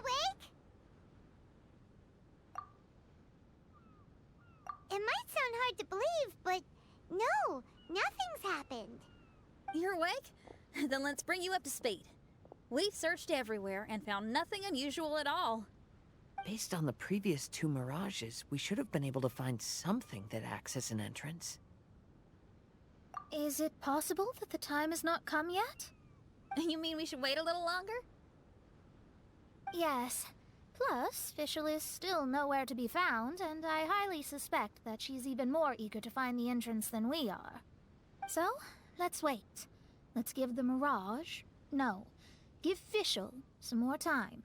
awake? It might sound hard to believe, but no, nothing's happened. You're awake? Then let's bring you up to speed. We've searched everywhere and found nothing unusual at all. Based on the previous 2 mirages, we should have been able to find something that acts as an entrance. Is it possible that the time has not come yet? You mean we should wait a little longer? Yes. Plus, Fischl is still nowhere to be found, and I highly suspect that she's even more eager to find the entrance than we are. So, let's wait. Let's give the mirage... No, give Fischl some more time.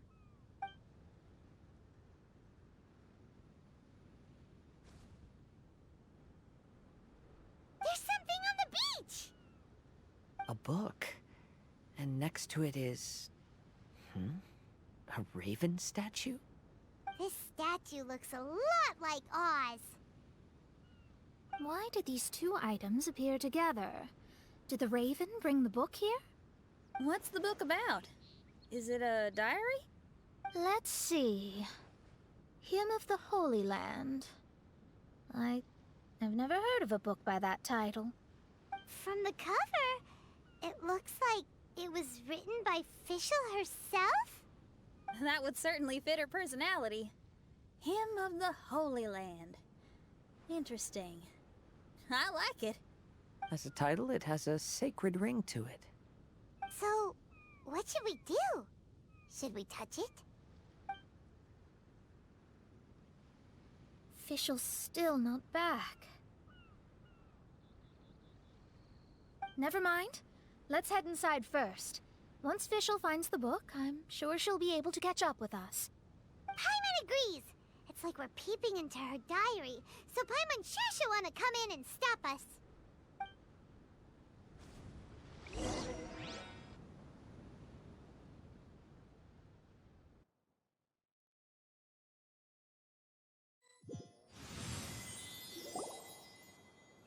There's something on the beach! A book. And next to it is... a raven statue? This statue looks a lot like Oz. Why did these 2 items appear together? Did the raven bring the book here? What's the book about? Is it a diary? Let's see. Hymn of the Holy Land. I've never heard of a book by that title. From the cover, it looks like it was written by Fischl herself? That would certainly fit her personality. Hymn of the Holy Land. Interesting. I like it. As a title, it has a sacred ring to it. So, what should we do? Should we touch it? Fischl's still not back. Never mind. Let's head inside first. Once Fischl finds the book, I'm sure she'll be able to catch up with us. Paimon agrees. It's like we're peeping into her diary, so Paimon's sure she'll want to come in and stop us.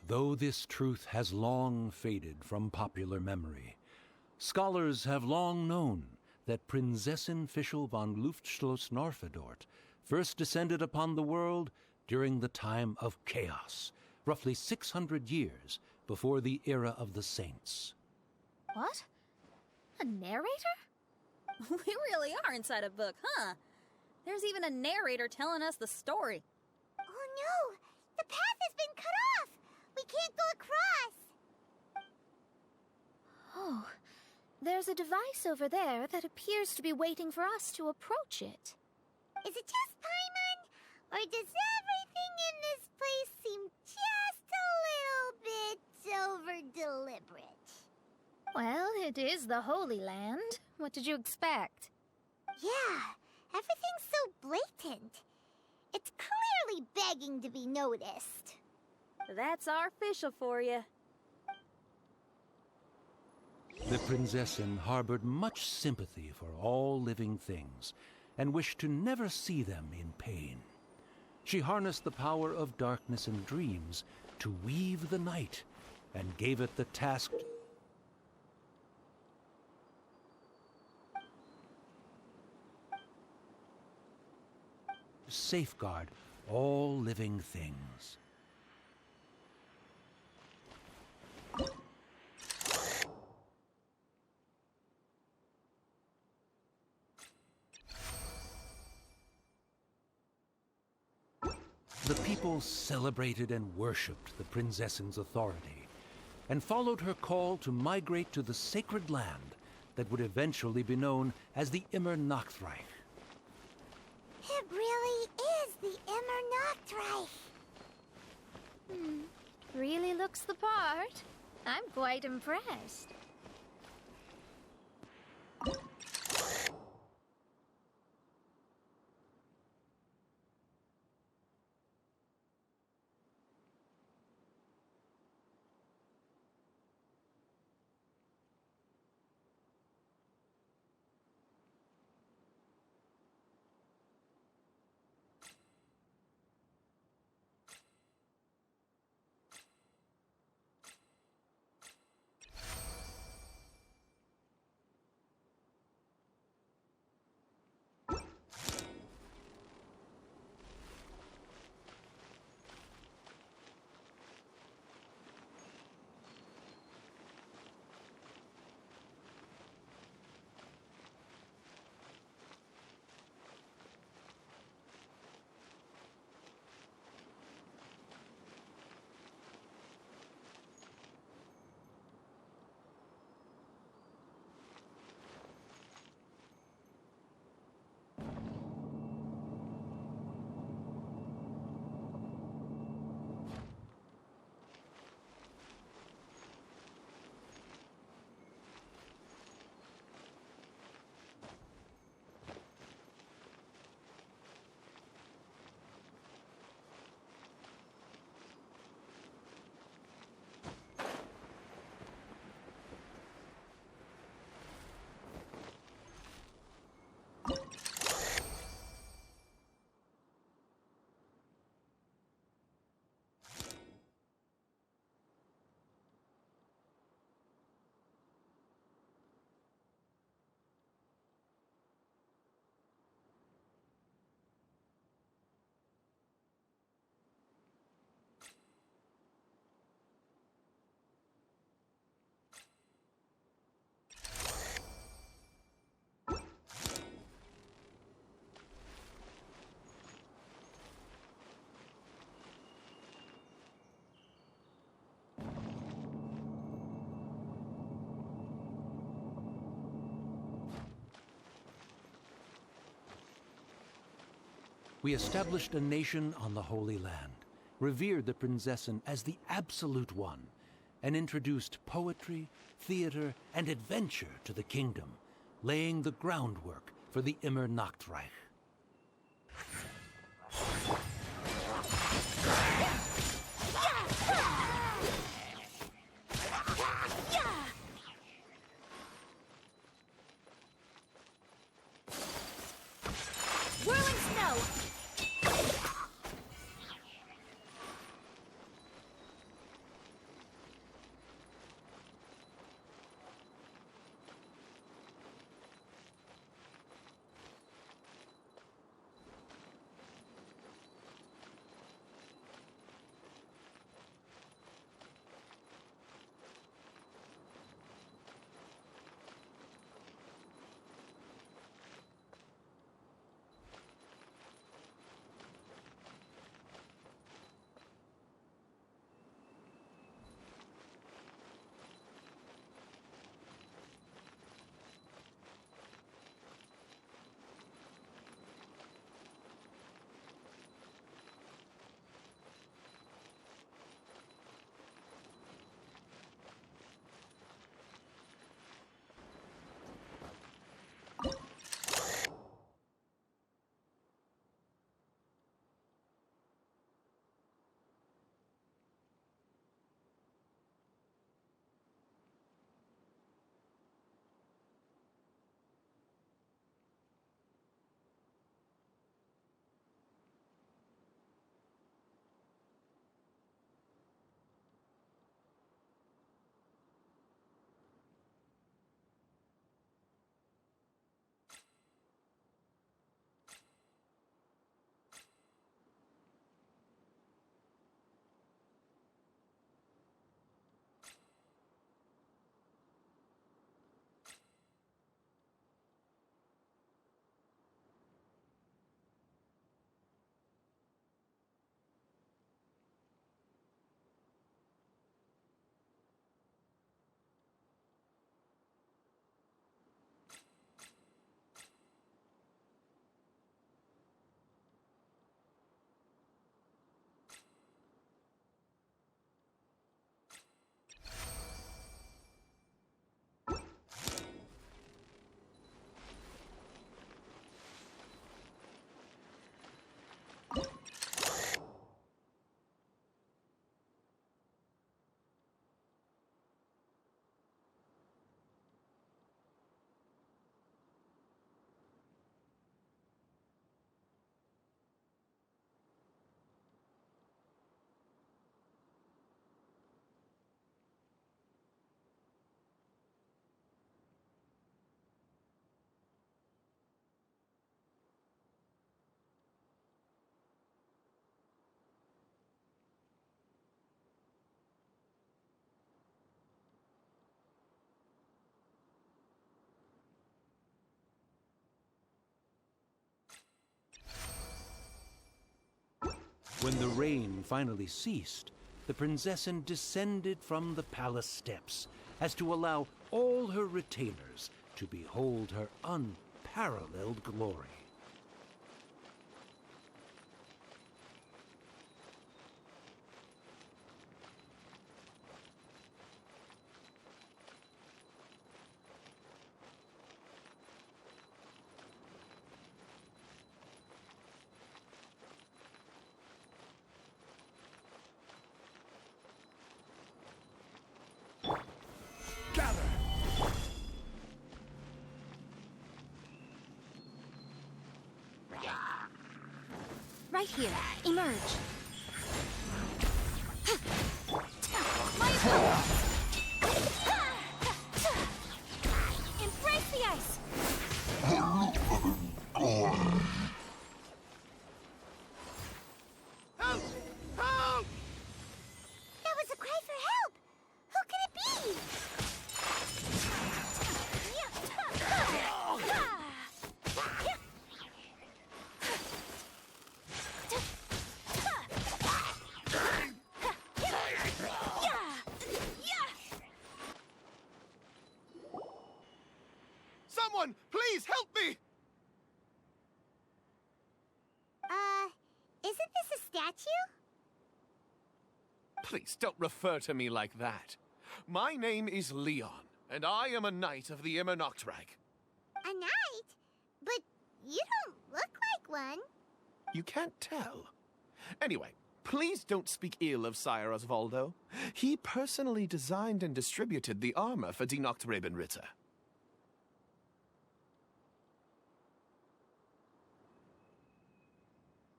Though this truth has long faded from popular memory, scholars have long known that Prinzessin Fischl von Luftschloss-Norfedort first descended upon the world during the time of chaos, roughly 600 years before the era of the saints. What? A narrator? We really are inside a book, huh? There's even a narrator telling us the story. Oh no! The path has been cut off! We can't go across! Oh, there's a device over there that appears to be waiting for us to approach it. Is it just Paimon? Or does everything in this place seem just a little bit over-deliberate? Well, it is the Holy Land. What did you expect? Yeah, everything's so blatant. It's clearly begging to be noticed. That's our Fischl for you. The Prinzessin harbored much sympathy for all living things, and wished to never see them in pain. She harnessed the power of darkness and dreams to weave the night, and gave it the task to safeguard all living things. The people celebrated and worshipped the Prinzessin's authority, and followed her call to migrate to the sacred land that would eventually be known as the Immer Nachtreich. It really is the Immer Nachtreich. Really looks the part. I'm quite impressed. we established a nation on the Holy Land, revered the Prinzessin as the absolute one, and introduced poetry, theater, and adventure to the kingdom, laying the groundwork for the Immer Nachtreich. Whirling snow! When the rain finally ceased, the Prinzessin descended from the palace steps as to allow all her retainers to behold her unparalleled glory. Right here. Emerge. My opponent! Embrace the ice! That was a cry for help! Who could it be? Please don't refer to me like that. My name is Leon, and I am a knight of the Immernachtreich. A knight? But you don't look like one. You can't tell. Anyway, please don't speak ill of Sire Osvaldo. He personally designed and distributed the armor for Die Nachtrebenritter.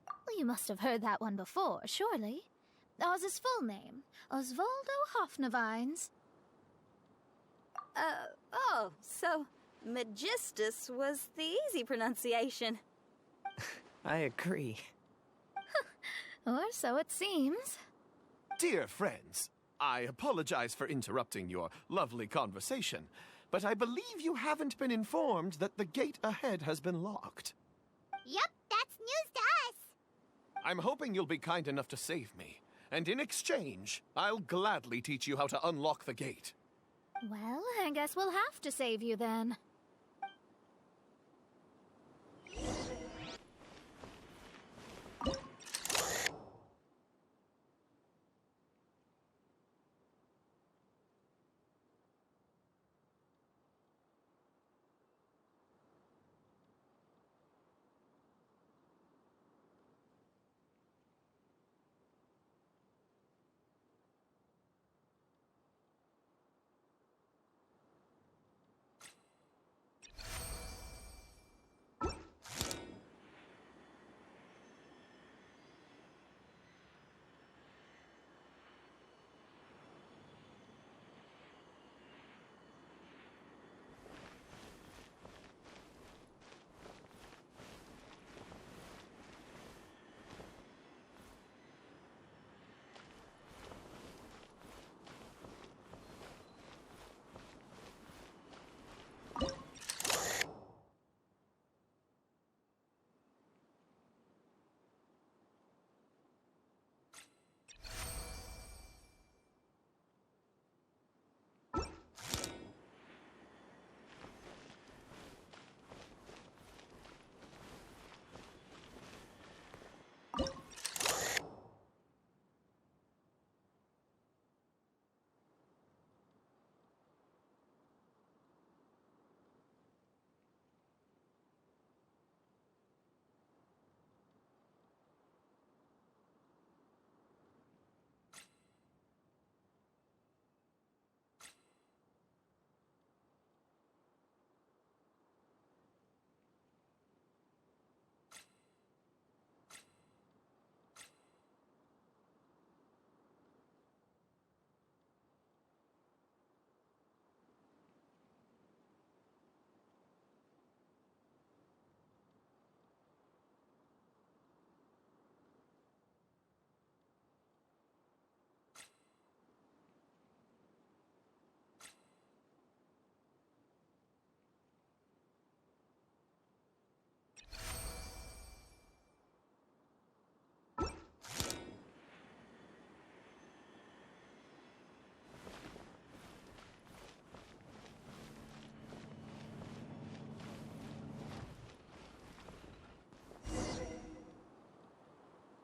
Well, you must have heard that one before, surely. Oz's full name, Osvaldo Hofnevines. Oh, so Magistus was the easy pronunciation. I agree. Or so it seems. Dear friends, I apologize for interrupting your lovely conversation, but I believe you haven't been informed that the gate ahead has been locked. Yep, that's news to us. I'm hoping you'll be kind enough to save me, and in exchange, I'll gladly teach you how to unlock the gate. Well, I guess we'll have to save you then.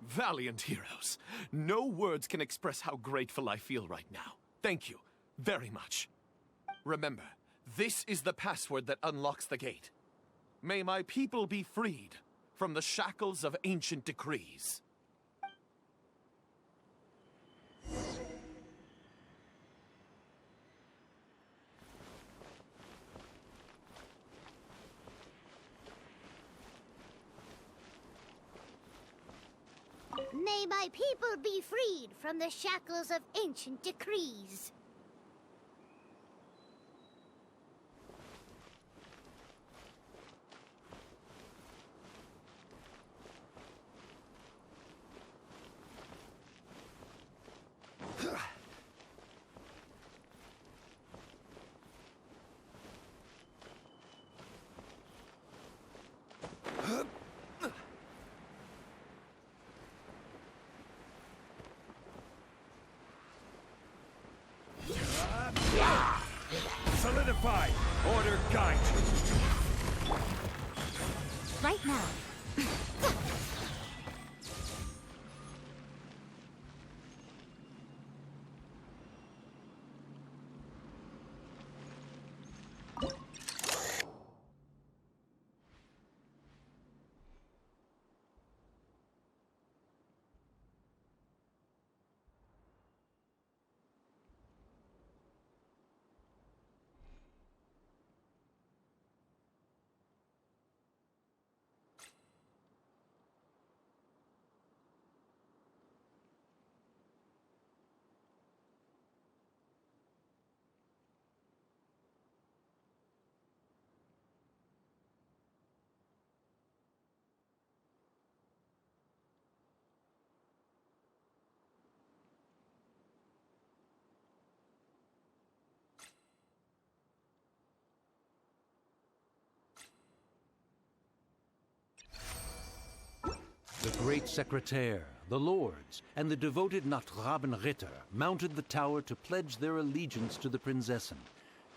Valiant heroes. No words can express how grateful I feel right now. Thank you very much. Remember, this is the password that unlocks the gate. May my people be freed from the shackles of ancient decrees. May my people be freed from the shackles of ancient decrees. Solidified! Order guide! Right now. The great secretaire, the lords, and the devoted Nachtrabenritter mounted the tower to pledge their allegiance to the Prinzessin,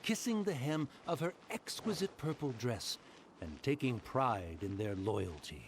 kissing the hem of her exquisite purple dress and taking pride in their loyalty.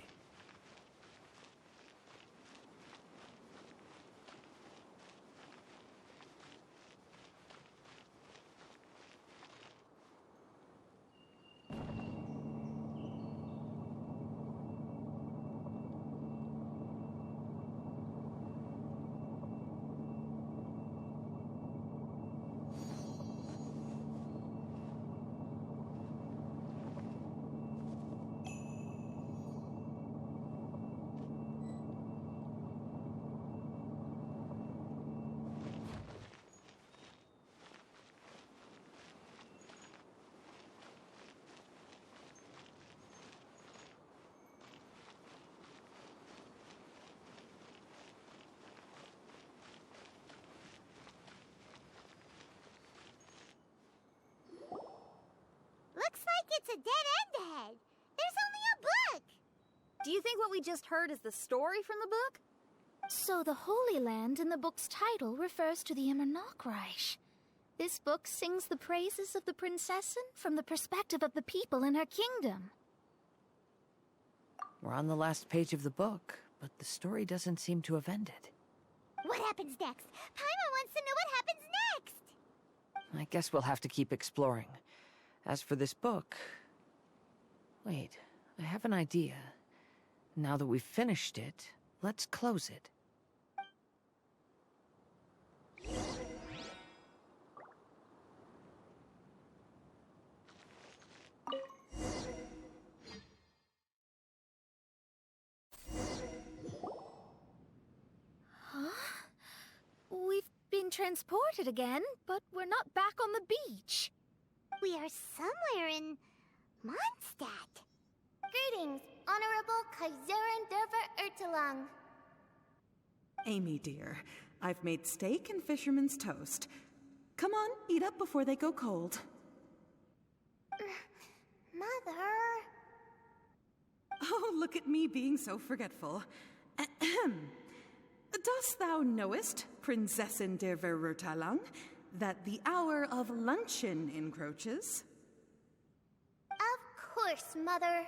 Looks like it's a dead end ahead. There's only a book. Do you think what we just heard is the story from the book? So the Holy Land in the book's title refers to the Immer Nachreich. This book sings the praises of the Prinzessin from the perspective of the people in her kingdom. We're on the last page of the book, but the story doesn't seem to have ended. What happens next? Paimon wants to know what happens next. I guess we'll have to keep exploring. As for this book... Wait, I have an idea. Now that we've finished it, let's close it. We've been transported again, but we're not back on the beach. We are somewhere in Mondstadt. Greetings, Honorable Kaiserin der Verurteilung. Amy, dear, I've made steak and fisherman's toast. Come on, eat up before they go cold. Mother... Oh, look at me being so forgetful. Ahem. Dost thou knowest, Prinzessin der Verurteilung, that the hour of luncheon encroaches? Of course, Mother.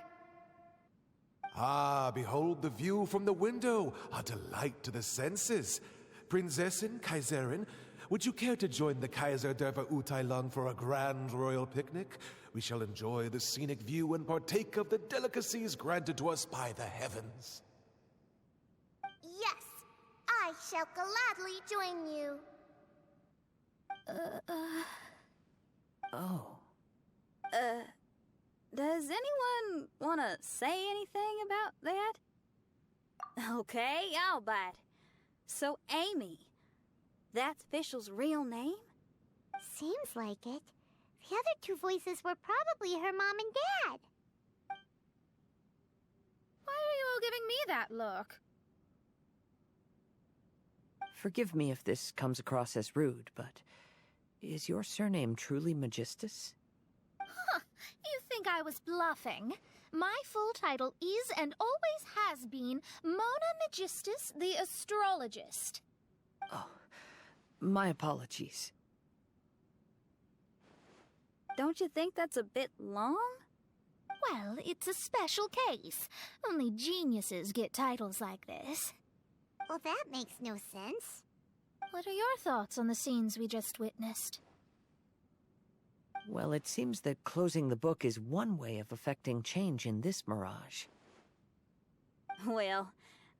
Ah, behold the view from the window, a delight to the senses. Prinzessin, Kaiserin, would you care to join the Kaiser der Verurteilung for a grand royal picnic? We shall enjoy the scenic view and partake of the delicacies granted to us by the heavens. Yes, I shall gladly join you. Oh. Does anyone want to say anything about that? Okay, I'll bite. So, Amy, that's Fischl's real name? Seems like it. The other two voices were probably her mom and dad. Why are you all giving me that look? Forgive me if this comes across as rude, but is your surname truly Magistus? Huh, you think I was bluffing? My full title is and always has been Mona Magistus the Astrologist. Oh, my apologies. Don't you think that's a bit long? Well, it's a special case. Only geniuses get titles like this. Well, that makes no sense. What are your thoughts on the scenes we just witnessed? Well, it seems that closing the book is one way of affecting change in this mirage. Well,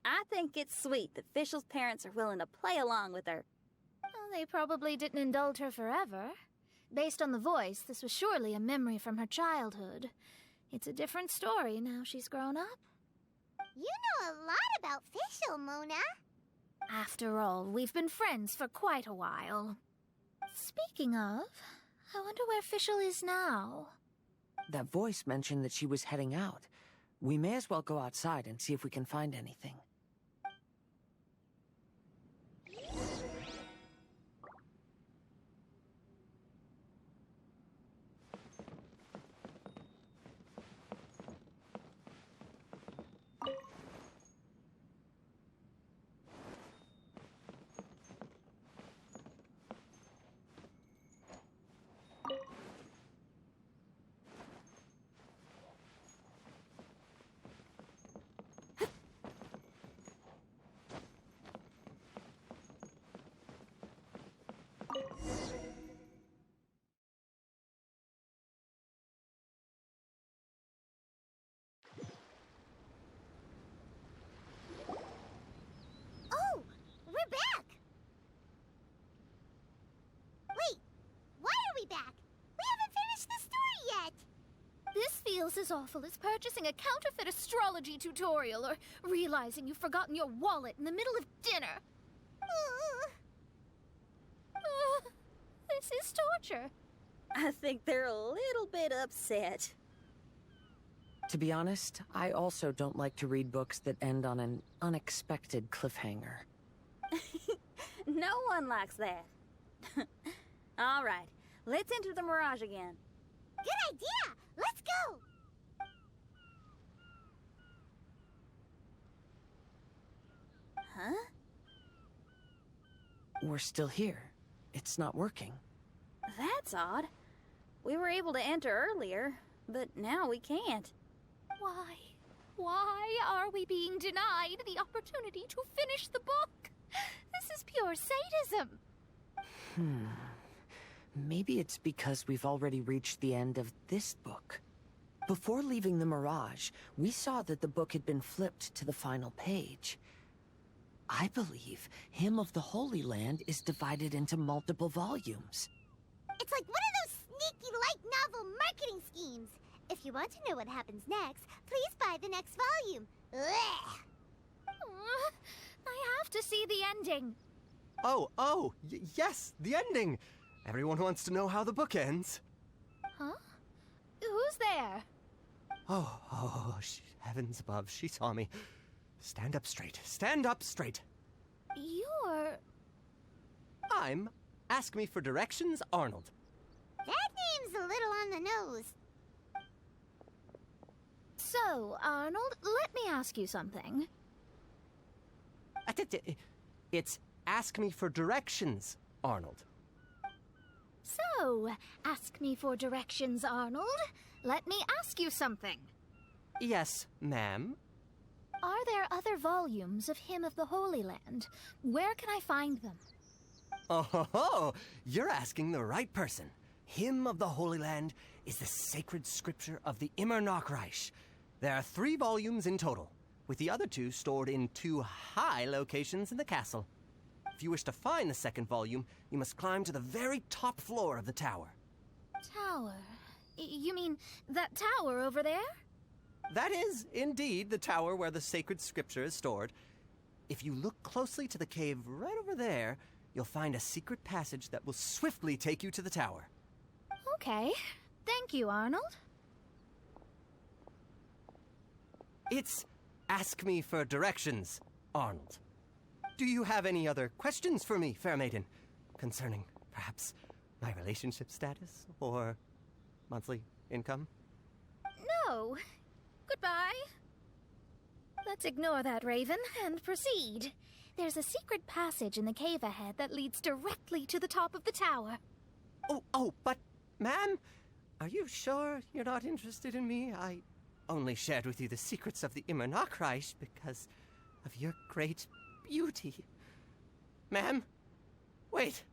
I think it's sweet that Fischl's parents are willing to play along with her. Well, they probably didn't indulge her forever. Based on the voice, this was surely a memory from her childhood. It's a different story now she's grown up. You know a lot about Fischl, Mona. After all, we've been friends for quite a while. Speaking of, I wonder where Fischl is now. That voice mentioned that she was heading out. We may as well go outside and see if we can find anything. feels as awful as purchasing a counterfeit astrology tutorial or realizing you've forgotten your wallet in the middle of dinner. This is torture. I think they're a little bit upset. To be honest, I also don't like to read books that end on an unexpected cliffhanger. No one likes that. All right, let's enter the Mirage again. Good idea! Let's go! Huh? We're still here. It's not working. That's odd. We were able to enter earlier, but now we can't. Why? Why are we being denied the opportunity to finish the book? This is pure sadism. Maybe it's because we've already reached the end of this book. Before leaving the Mirage, we saw that the book had been flipped to the final page. I believe Hymn of the Holy Land is divided into multiple volumes. It's like one of those sneaky light novel marketing schemes. If you want to know what happens next, please buy the next volume. Ugh. I have to see the ending. Yes, the ending. Everyone wants to know how the book ends. Huh? Who's there? Heavens above, she saw me. Stand up straight. Stand up straight. You're... I'm Ask Me for Directions, Arnold. That name's a little on the nose. So, Arnold, let me ask you something. It's Ask Me for Directions, Arnold. So, ask me for directions, Arnold. Let me ask you something. Yes, ma'am. Are there other volumes of Hymn of the Holy Land? Where can I find them? Oh, you're asking the right person. Hymn of the Holy Land is the sacred scripture of the Immer Nachreich. There are 3 volumes in total, with the other 2 stored in 2 high locations in the castle. If you wish to find the second volume, you must climb to the very top floor of the tower. Tower? You mean that tower over there? That is, indeed, the tower where the sacred scripture is stored. If you look closely to the cave right over there, you'll find a secret passage that will swiftly take you to the tower. Okay. Thank you, Arnold. It's Ask Me for Directions, Arnold. Do you have any other questions for me, fair maiden? Concerning, perhaps, my relationship status or monthly income? No. Goodbye. Let's ignore that, Raven, and proceed. There's a secret passage in the cave ahead that leads directly to the top of the tower. But, ma'am, are you sure you're not interested in me? I only shared with you the secrets of the Immer Nachreich because of your great beauty. Ma'am, wait.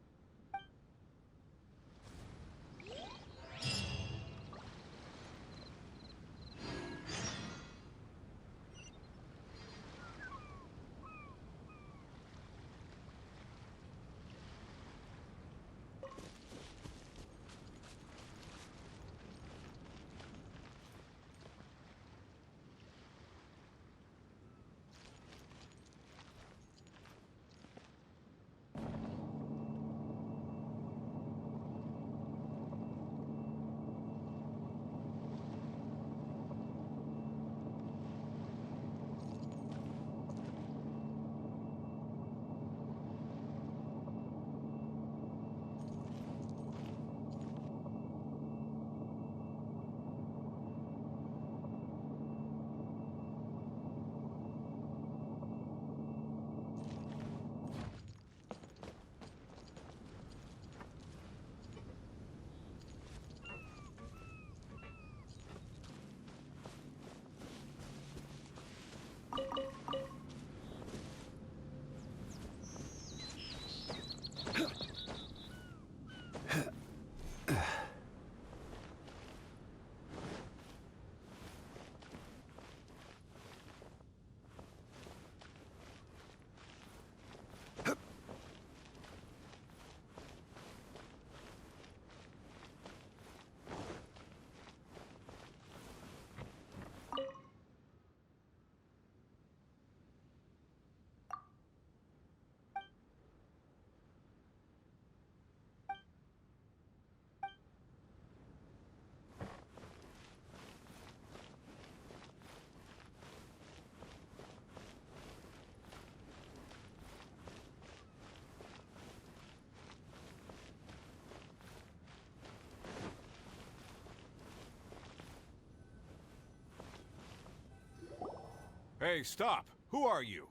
Hey, stop! Who are you?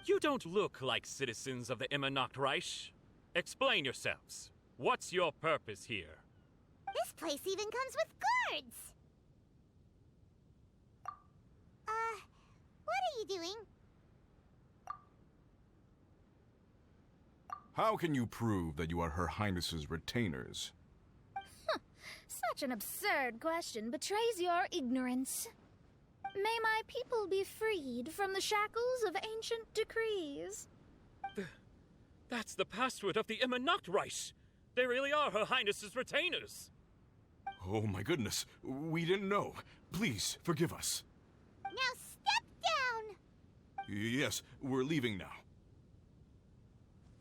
You don't look like citizens of the Immernachtreich. Explain yourselves. What's your purpose here? This place even comes with guards! What are you doing? How can you prove that you are Her Highness's retainers? Such an absurd question betrays your ignorance. May my people be freed from the shackles of ancient decrees. That's the password of the Immernachtreich. They really are Her Highness's retainers. Oh my goodness, we didn't know. Please, forgive us. Now step down! Yes, we're leaving now.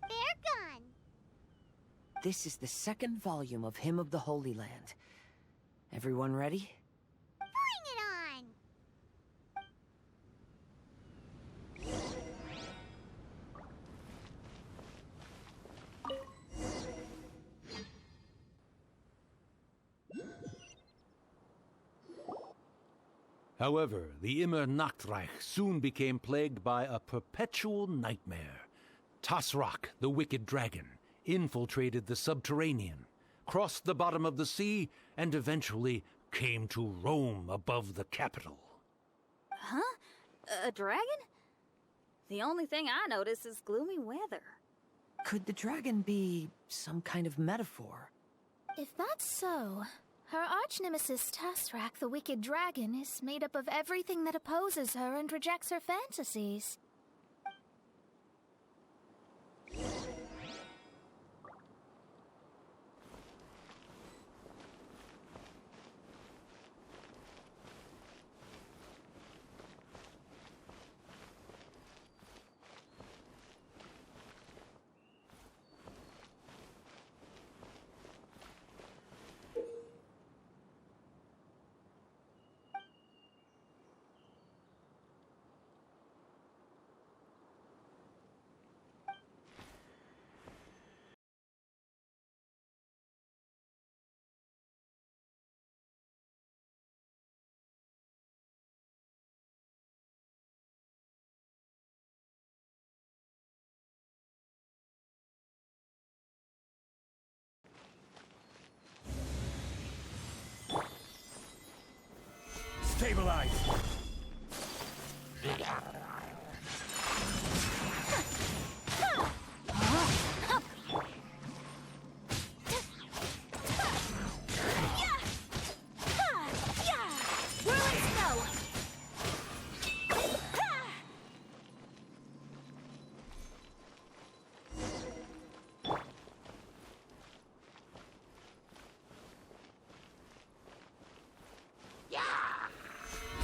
They're gone. This is the second volume of Hymn of the Holy Land. Everyone ready? Bring it on! However, the Immernachtreich soon became plagued by a perpetual nightmare. Tasrak, the wicked dragon, infiltrated the subterranean, crossed the bottom of the sea, and eventually came to roam above the capital. Huh? A dragon? The only thing I notice is gloomy weather. Could the dragon be some kind of metaphor? If that's so, her arch-nemesis Tasrak, the wicked dragon, is made up of everything that opposes her and rejects her fantasies. Stabilize!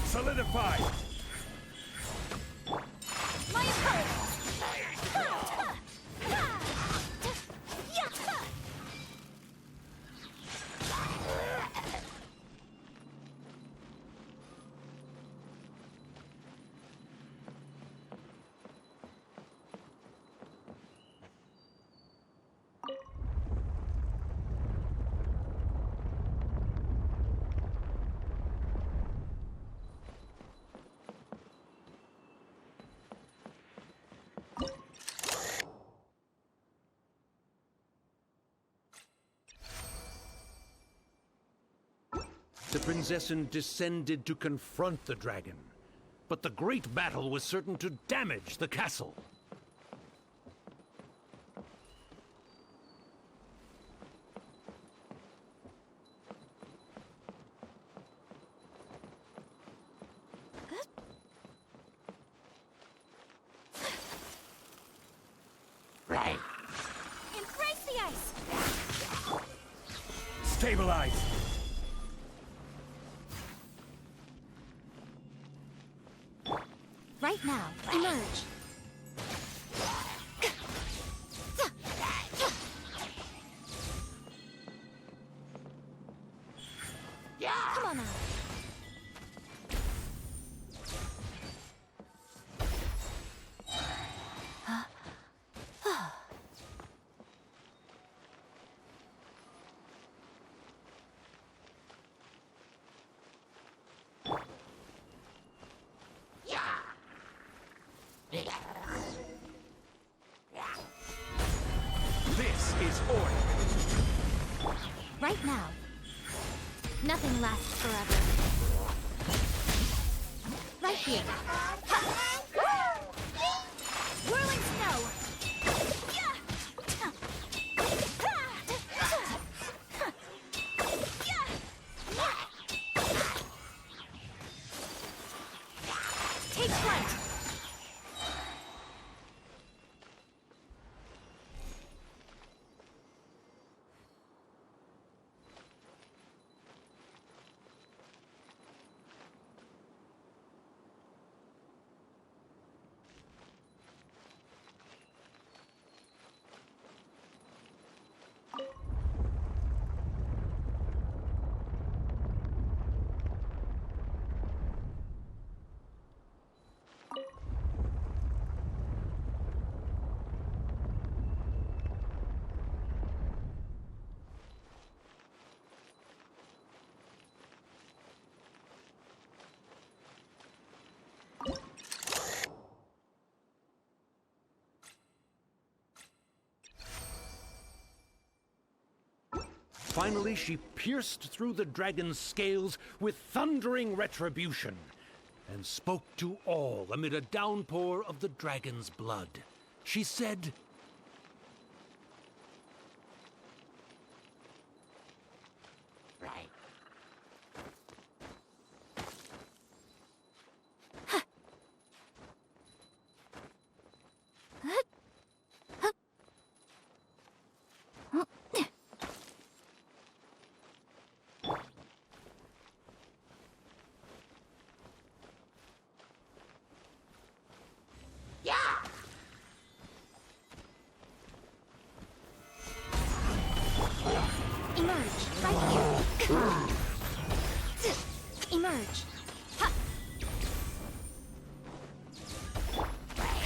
Solidify! My opponent! The Prinzessin descended to confront the dragon, but the great battle was certain to damage the castle. Embrace the ice! Stabilize! Right now, emerge. Come on now. right now. Nothing lasts forever. Right here. Whirling snow! Take flight! Finally, she pierced through the dragon's scales with thundering retribution and spoke to all amid a downpour of the dragon's blood. She said, Emerge. Ha!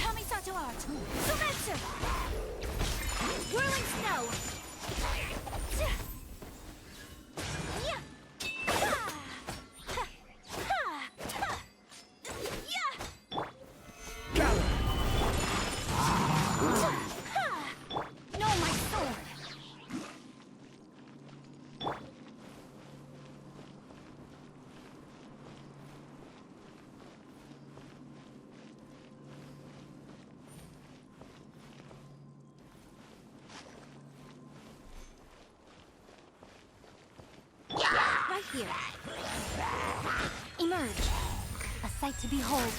Kamisato art. Sumetsu. Whirling snow. Yeah. No, my sword. Here. Emerge. A sight to behold.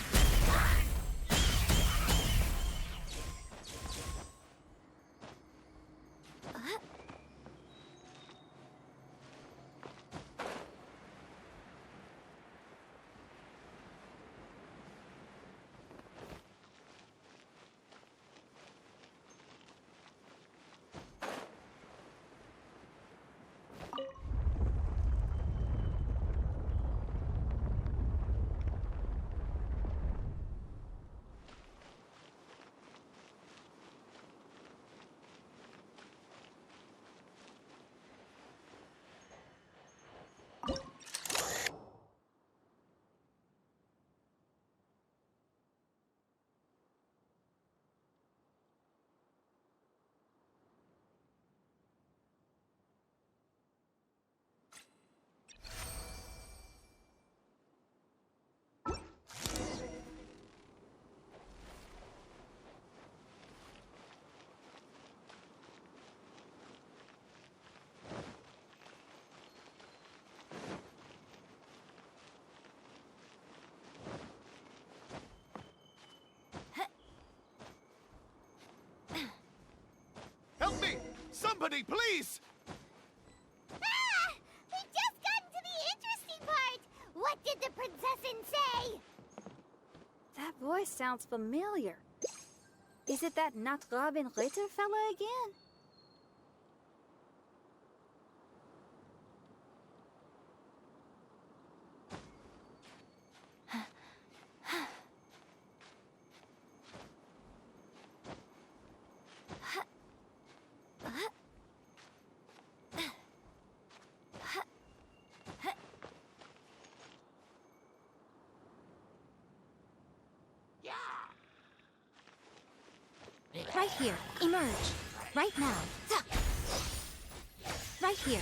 Help me! Somebody, please! Ah! We just got into the interesting part! What did the princessin say? That voice sounds familiar. Is it that Not Robin Ritter fella again? Right here. Emerge. Right now. Right here.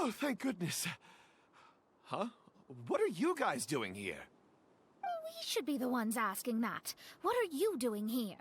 Oh, thank goodness. Huh? What are you guys doing here? We should be the ones asking that. What are you doing here?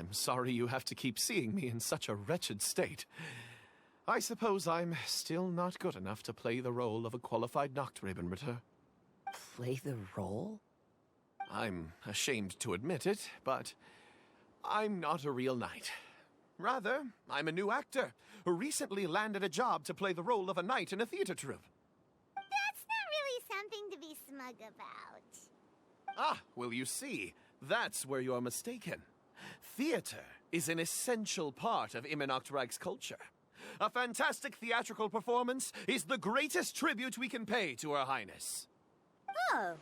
I'm sorry you have to keep seeing me in such a wretched state. I suppose I'm still not good enough to play the role of a qualified Nachtrebenritter. Play the role? I'm ashamed to admit it, but I'm not a real knight. Rather, I'm a new actor who recently landed a job to play the role of a knight in a theater troupe. That's not really something to be smug about. Ah, well, you see, that's where you're mistaken. Theater is an essential part of Immernachtreich's culture. A fantastic theatrical performance is the greatest tribute we can pay to Her Highness. Oh,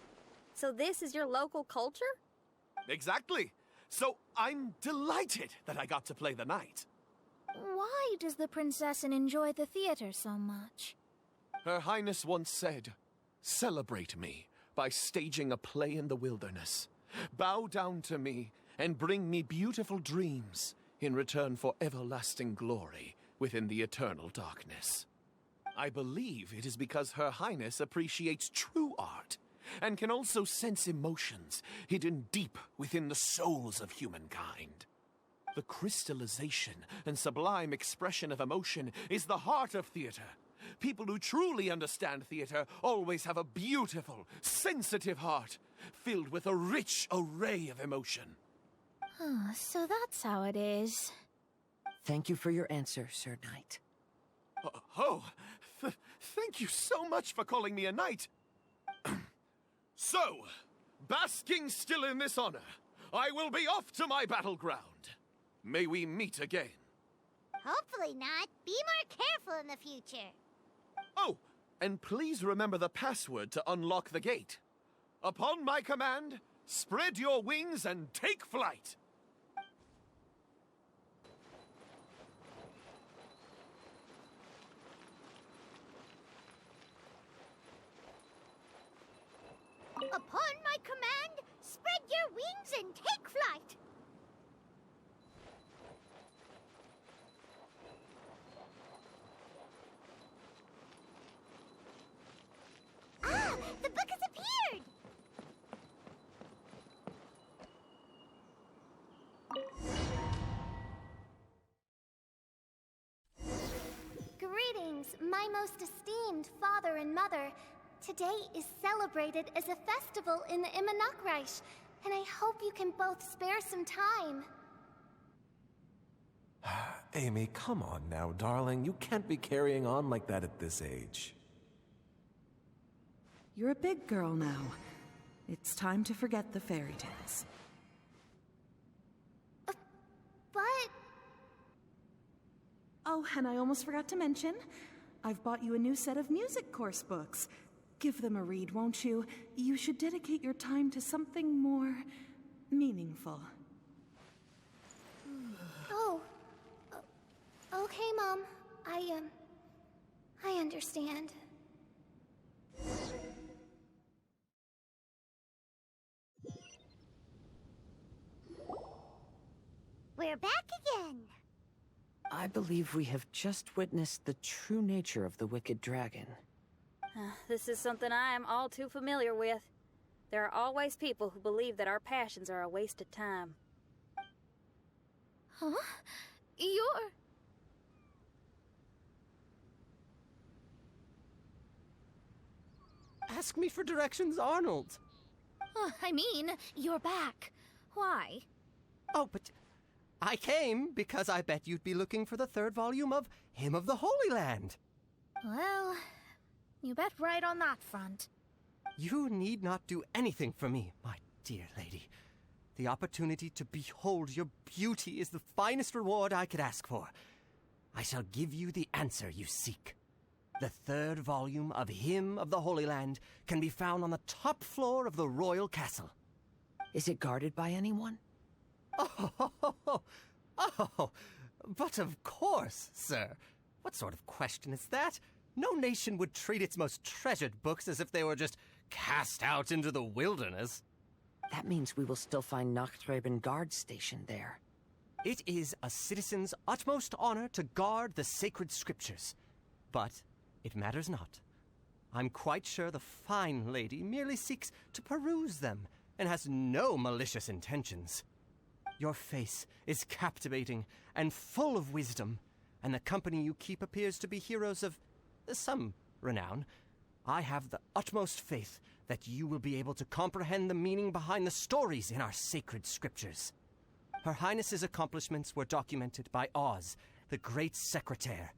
so this is your local culture? Exactly. So I'm delighted that I got to play the knight. Why does the princessin enjoy the theater so much? Her Highness once said, "Celebrate me by staging a play in the wilderness. Bow down to me and bring me beautiful dreams in return for everlasting glory within the eternal darkness." I believe it is because Her Highness appreciates true art and can also sense emotions hidden deep within the souls of humankind. The crystallization and sublime expression of emotion is the heart of theater. People who truly understand theater always have a beautiful, sensitive heart filled with a rich array of emotion. So that's how it is. Thank you for your answer, Sir Knight. Thank you so much for calling me a knight. So, basking still in this honor, I will be off to my battleground. May we meet again. Hopefully not. Be more careful in the future. Oh, and please remember the password to unlock the gate. Upon my command, spread your wings and take flight. Upon my command, spread your wings and take flight. Ah, the book has appeared! Greetings, my most esteemed father and mother. Today is celebrated as a festival in the Immernachtreich, and I hope you can both spare some time. Amy, come on now, darling. You can't be carrying on like that at this age. You're a big girl now. It's time to forget the fairy tales. But... Oh, and I almost forgot to mention, I've bought you a new set of music course books. Give them a read, won't you? You should dedicate your time to something more meaningful. Oh. Okay, Mom. I understand. We're back again. I believe we have just witnessed the true nature of the wicked dragon. This is something I am all too familiar with. There are always people who believe that our passions are a waste of time. Huh? You're... Ask me for directions, Arnold. I mean, you're back. Why? Oh, but I came because I bet you'd be looking for the third volume of Hymn of the Holy Land. Well, you bet right on that front. You need not do anything for me, my dear lady. The opportunity to behold your beauty is the finest reward I could ask for. I shall give you the answer you seek. The third volume of Hymn of the Holy Land can be found on the top floor of the royal castle. Is it guarded by anyone? Oh, but of course, sir. What sort of question is that? No nation would treat its most treasured books as if they were just cast out into the wilderness. That means we will still find Nachtreiben guard stationed there. It is a citizen's utmost honor to guard the sacred scriptures. But it matters not. I'm quite sure the fine lady merely seeks to peruse them and has no malicious intentions. Your face is captivating and full of wisdom, and the company you keep appears to be heroes of some renown. I have the utmost faith that you will be able to comprehend the meaning behind the stories in our sacred scriptures. Her Highness's accomplishments were documented by Oz, the great secretaire,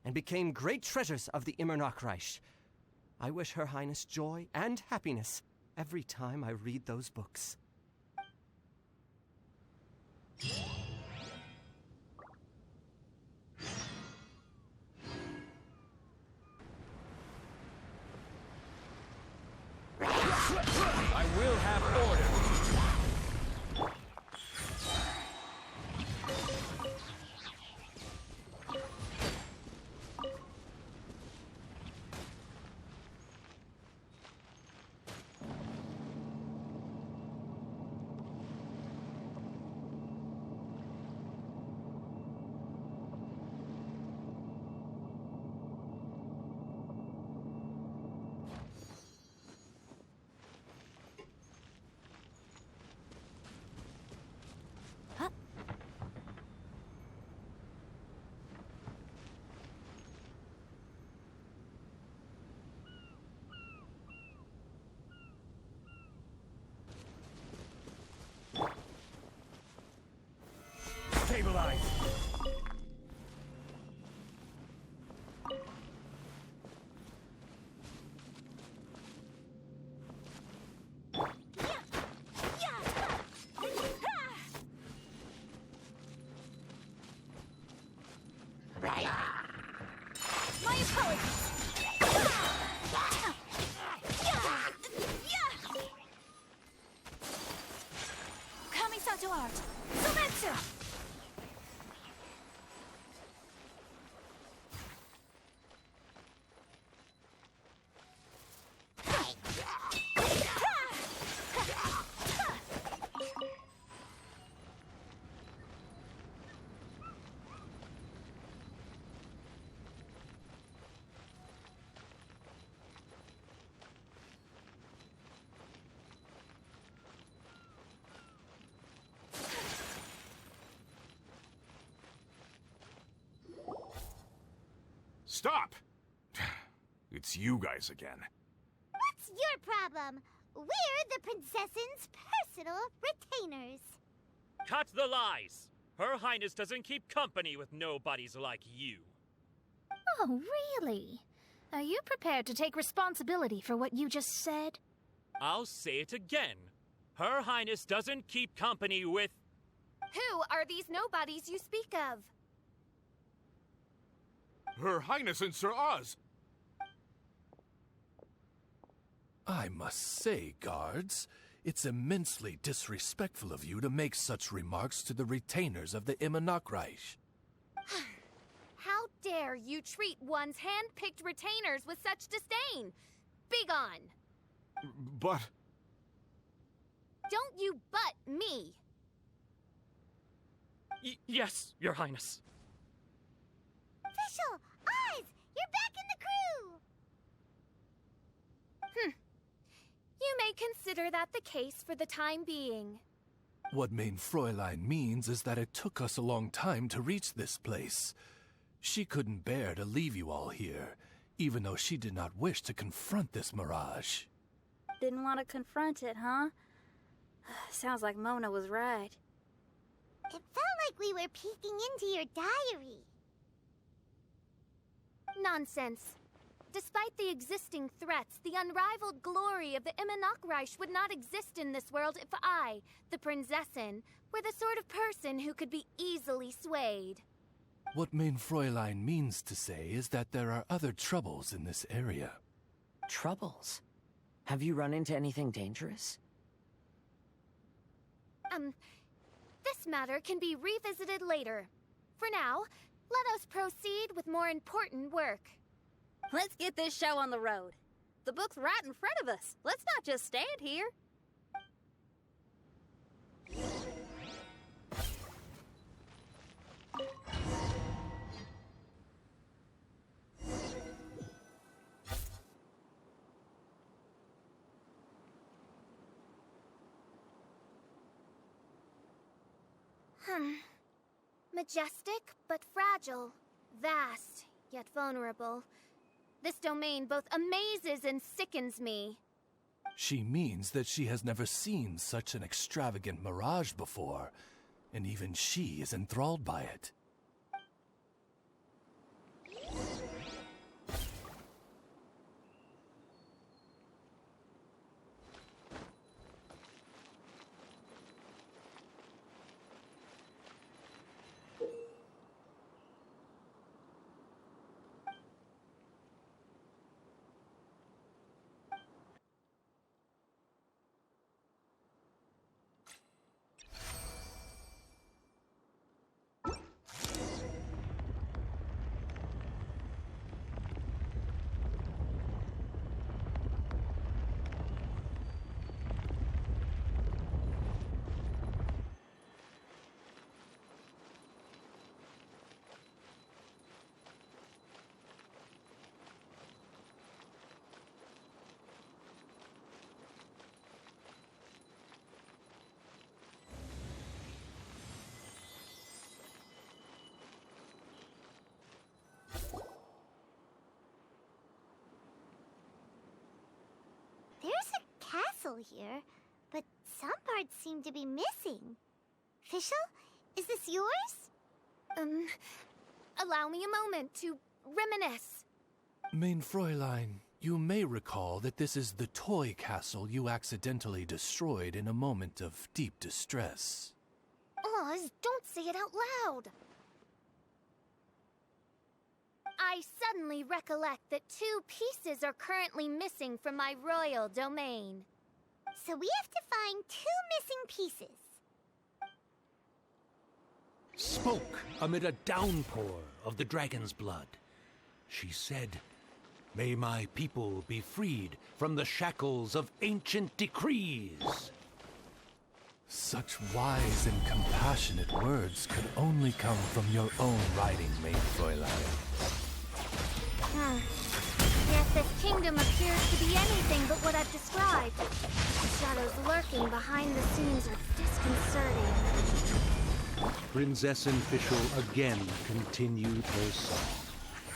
and became great treasures of the Immernachtreich. I wish Her Highness joy and happiness every time I read those books. I will have order. Stabilize! My apologies. Kamisato art. Sometsu. Stop! It's you guys again. What's your problem? We're the princess's personal retainers. Cut the lies! Her Highness doesn't keep company with nobodies like you. Oh, really? Are you prepared to take responsibility for what you just said? I'll say it again. Her Highness doesn't keep company with... Who are these nobodies you speak of? Her Highness and Sir Oz! I must say, guards, it's immensely disrespectful of you to make such remarks to the retainers of the Immonokreich. How dare you treat one's hand-picked retainers with such disdain? Begone! But... Don't you butt me! Yes, Your Highness. Fischl! Oz! You're back in the crew! You may consider that the case for the time being. What mein Fräulein means is that it took us a long time to reach this place. She couldn't bear to leave you all here, even though she did not wish to confront this mirage. Didn't want to confront it, huh? Sounds like Mona was right. It felt like we were peeking into your diary. Nonsense. Despite the existing threats, the unrivaled glory of the Immonokreich would not exist in this world if I, the Prinzessin, were the sort of person who could be easily swayed. What mein Fräulein means to say is that there are other troubles in this area. Troubles? Have you run into anything dangerous? This matter can be revisited later. For now, let us proceed with more important work. Let's get this show on the road. The book's right in front of us. Let's not just stand here. Majestic, but fragile. Vast, yet vulnerable. This domain both amazes and sickens me. She means that she has never seen such an extravagant mirage before, and even she is enthralled by it. There's a castle here, but some parts seem to be missing. Fischl, Is this yours? Allow me a moment to reminisce. Mein Fräulein, you may recall that this is the toy castle you accidentally destroyed in a moment of deep distress. Oz, don't say it out loud. I suddenly recollect that 2 pieces are currently missing from my royal domain. So we have to find 2 missing pieces. Spoke amid a downpour of the dragon's blood. She said, "May my people be freed from the shackles of ancient decrees." Such wise and compassionate words could only come from your own writing, Mein Fräulein. Yet this kingdom appears to be anything but what I've described. The shadows lurking behind the scenes are disconcerting. Prinzessin Fischl again continued her song,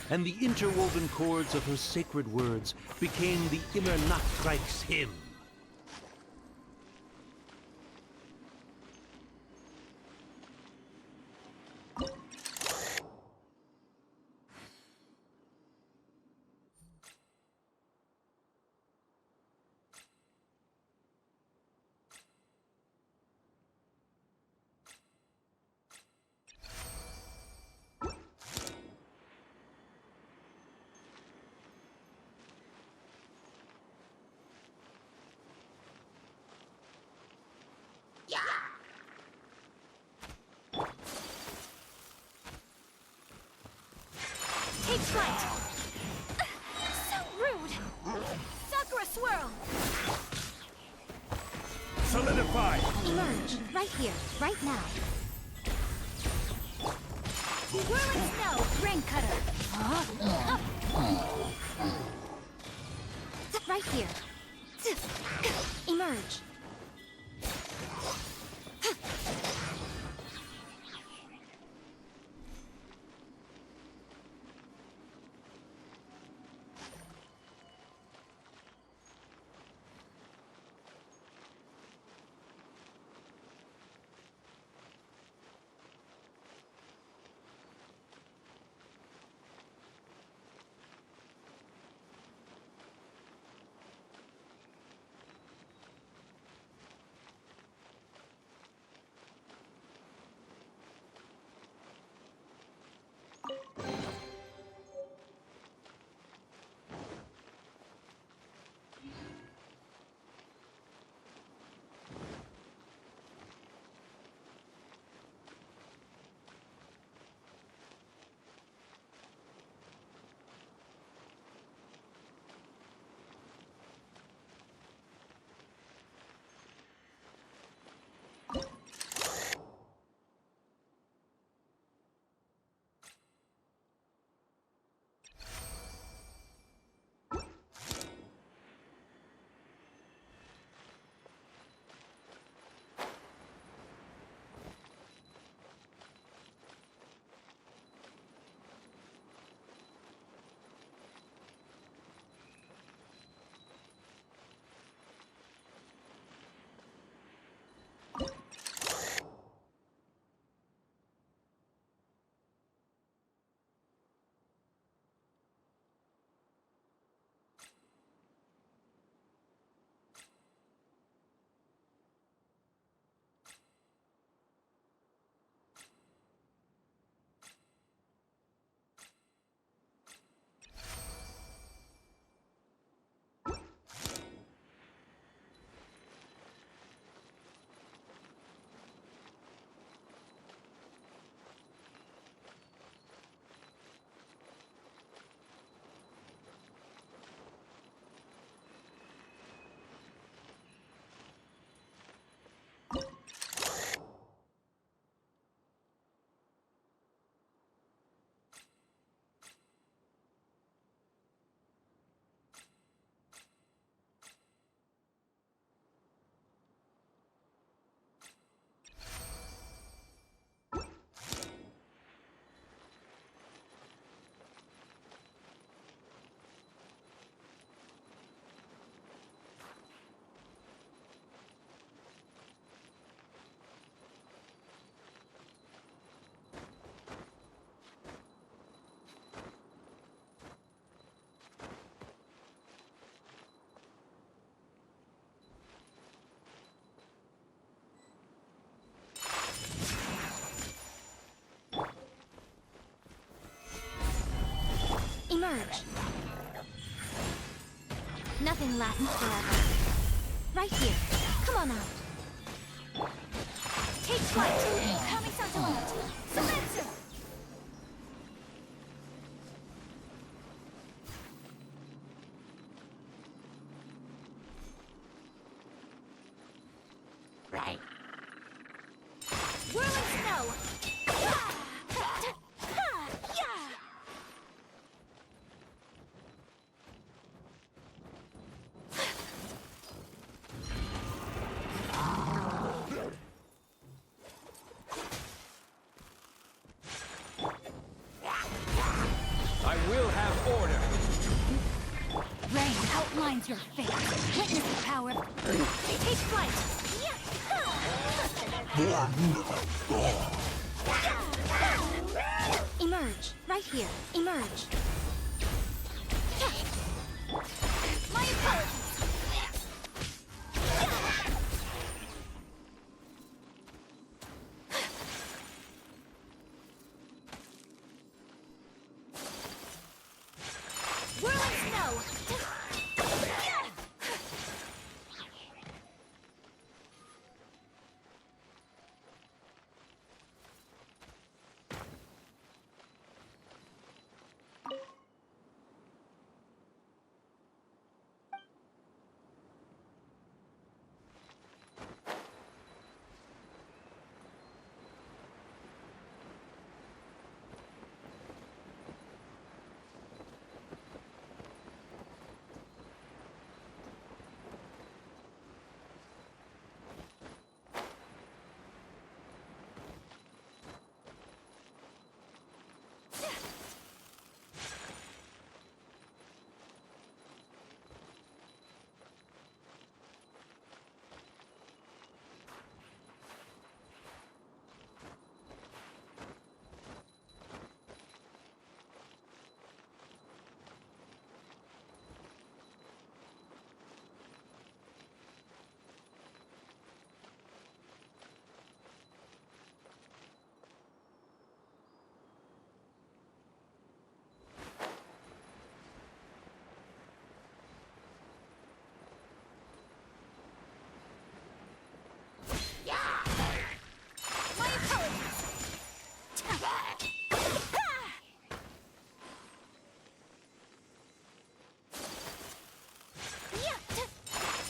and the interwoven chords of her sacred words became the Immer Nachtreich's hymn. Take flight! So rude! Sakura swirl! Solidify! Emerge, right here, right now. Whirling snow! Rain cutter. Right here. Emerge. Emerge. Nothing lasts forever. Right here. Come on out. Take flight. Coming satellite. Surrender. Right. Whirling snow. I will have order. Rain outlines your fate. Witness the power. Take flight. Emerge. Right here. Emerge. My apologies. Whirling snow.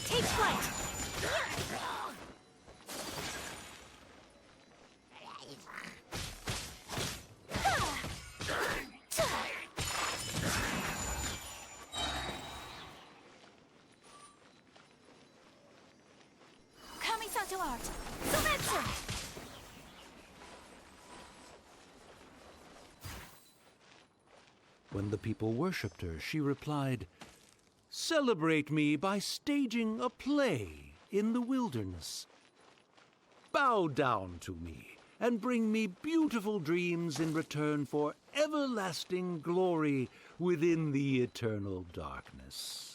Take flight. Coming to art. Surrender. When the people worshipped her, she replied, "Celebrate me by staging a play in the wilderness. Bow down to me and bring me beautiful dreams in return for everlasting glory within the eternal darkness."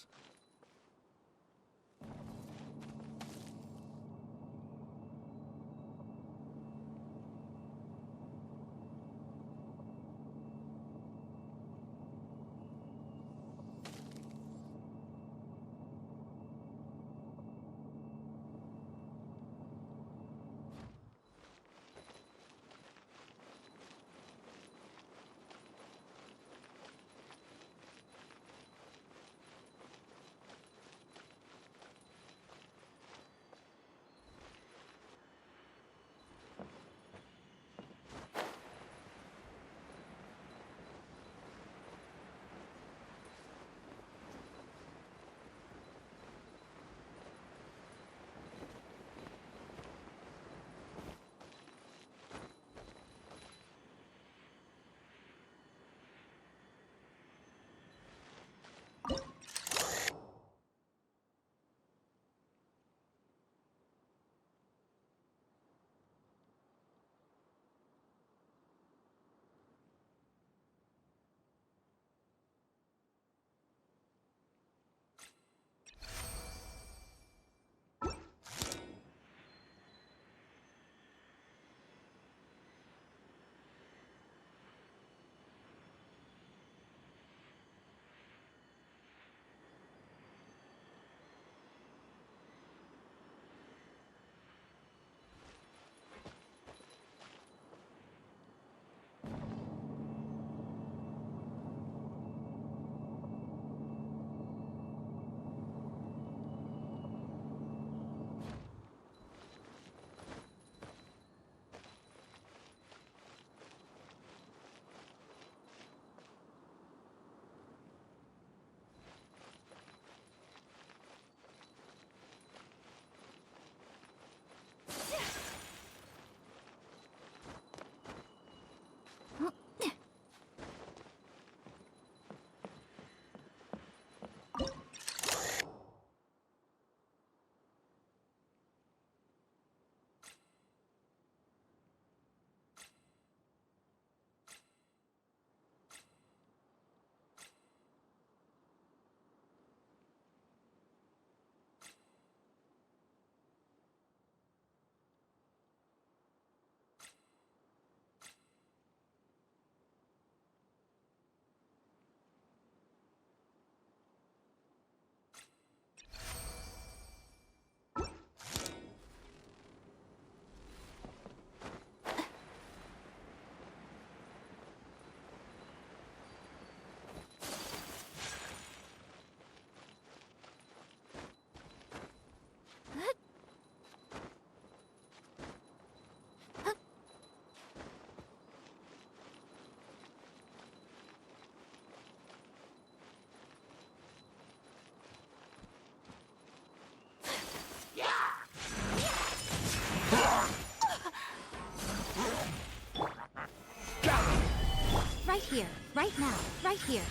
here, right now, right here.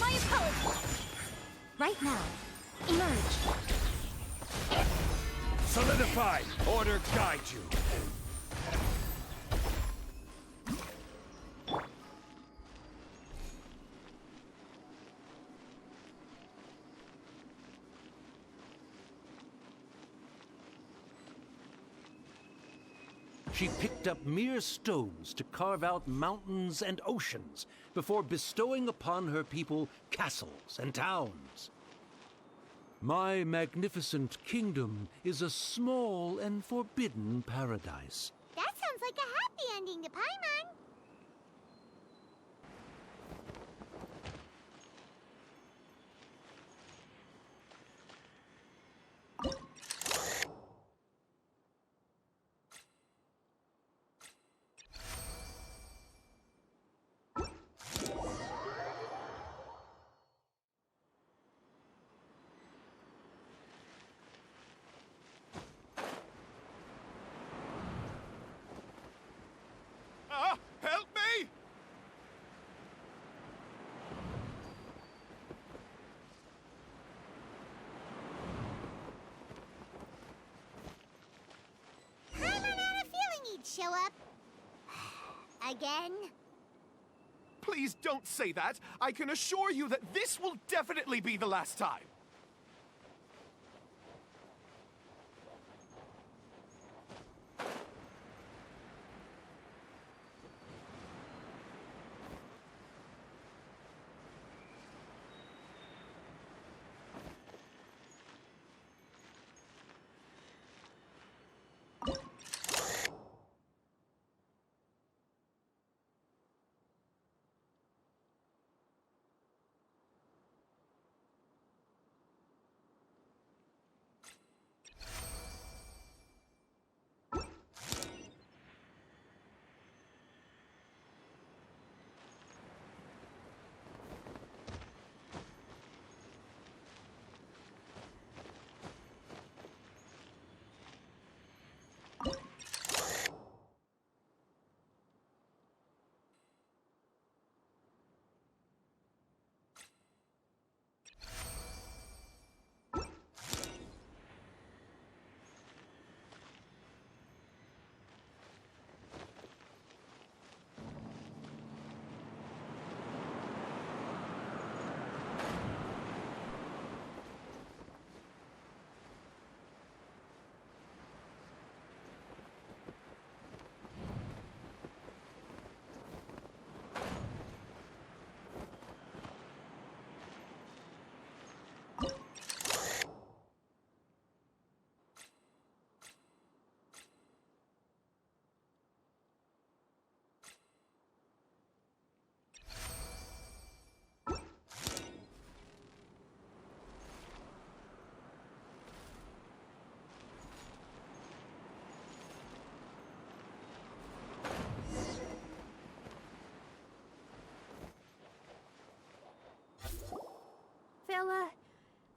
My apologies. Right now, emerge. Solidify! Order guide you! She picked up mere stones to carve out mountains and oceans before bestowing upon her people castles and towns. My magnificent kingdom is a small and forbidden paradise. That sounds like a happy ending to Paimon. Help me! Paimon had a feeling he'd show up. Again? Please don't say that. I can assure you that this will definitely be the last time. Fella,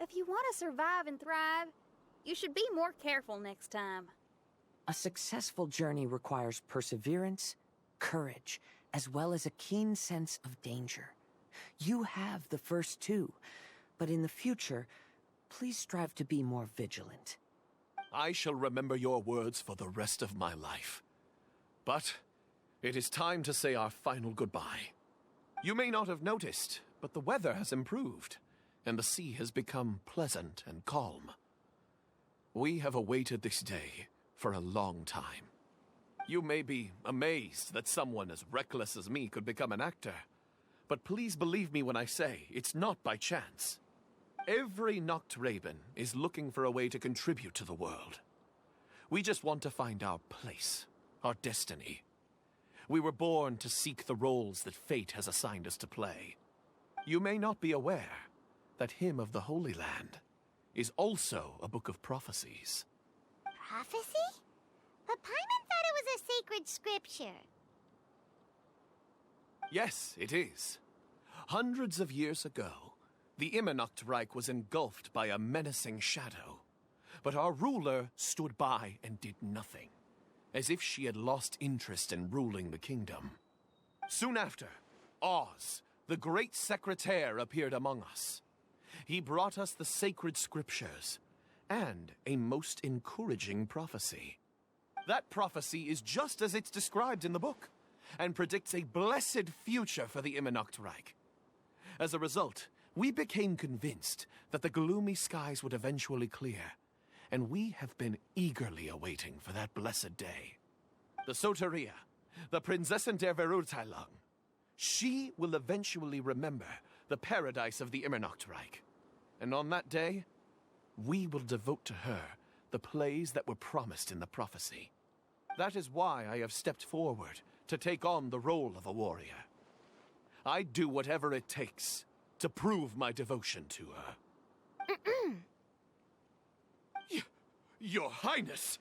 if you want to survive and thrive, you should be more careful next time. A successful journey requires perseverance, courage, as well as a keen sense of danger. You have the first two, but in the future, please strive to be more vigilant. I shall remember your words for the rest of my life. But it is time to say our final goodbye. You may not have noticed, but the weather has improved, and the sea has become pleasant and calm. We have awaited this day for a long time. You may be amazed that someone as reckless as me could become an actor, but please believe me when I say it's not by chance. Every Noct Raven is looking for a way to contribute to the world. We just want to find our place, our destiny. We were born to seek the roles that fate has assigned us to play. You may not be aware that Hymn of the Holy Land is also a book of prophecies. Prophecy? But Paimon thought it was a sacred scripture. Yes, it is. Hundreds of years ago, the Immernachtreich was engulfed by a menacing shadow. But our ruler stood by and did nothing, as if she had lost interest in ruling the kingdom. Soon after, Oz, the great secretaire, appeared among us. He brought us the sacred scriptures and a most encouraging prophecy. That prophecy is just as it's described in the book, and predicts a blessed future for the Immernachtreich. As a result, we became convinced that the gloomy skies would eventually clear, and we have been eagerly awaiting for that blessed day. The Soteria, the Prinzessin der Verurteilung, she will eventually remember the paradise of the Immernachtreich. And on that day, we will devote to her the plays that were promised in the prophecy. That is why I have stepped forward to take on the role of a warrior. I'd do whatever it takes to prove my devotion to her. Your Highness!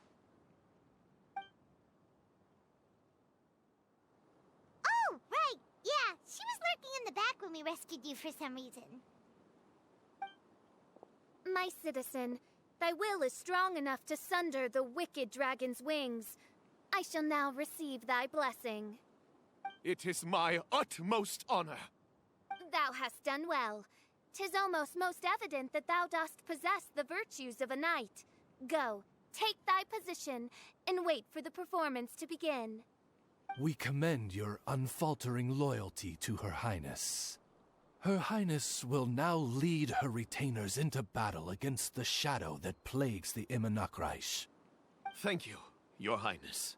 Oh, right! Yeah, she was lurking in the back when we rescued you for some reason. My citizen, thy will is strong enough to sunder the wicked dragon's wings. I shall now receive thy blessing. It is my utmost honor. Thou hast done well. 'Tis almost most evident that thou dost possess the virtues of a knight. Go, take thy position, and wait for the performance to begin. We commend your unfaltering loyalty to Her Highness. Her Highness will now lead her retainers into battle against the shadow that plagues the Immernachtreich. Thank you, Your Highness.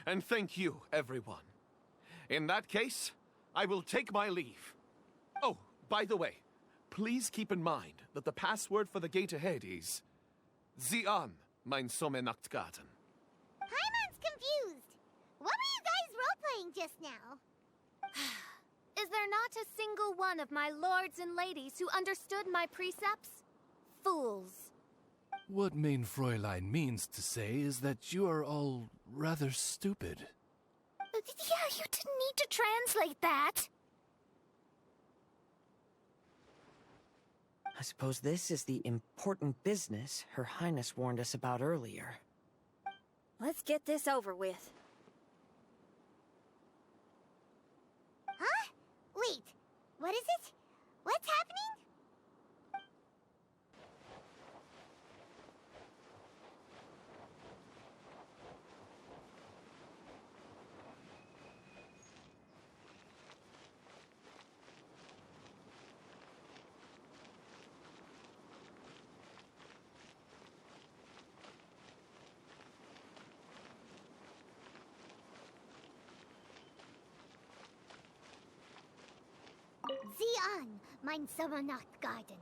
And thank you, everyone. In that case, I will take my leave. Oh, by the way, please keep in mind that the password for the gate ahead is Sie an, mein Sommernachtgarten. Paimon's confused. What were you guys role-playing just now? Is there not a single one of my lords and ladies who understood my precepts? Fools. What Mein Fräulein means to say is that you are all rather stupid. Yeah, you didn't need to translate that. I suppose this is the important business Her Highness warned us about earlier. Let's get this over with. Huh? Wait, what is it? What's happening? Sie an, mein Sommernachtgarten.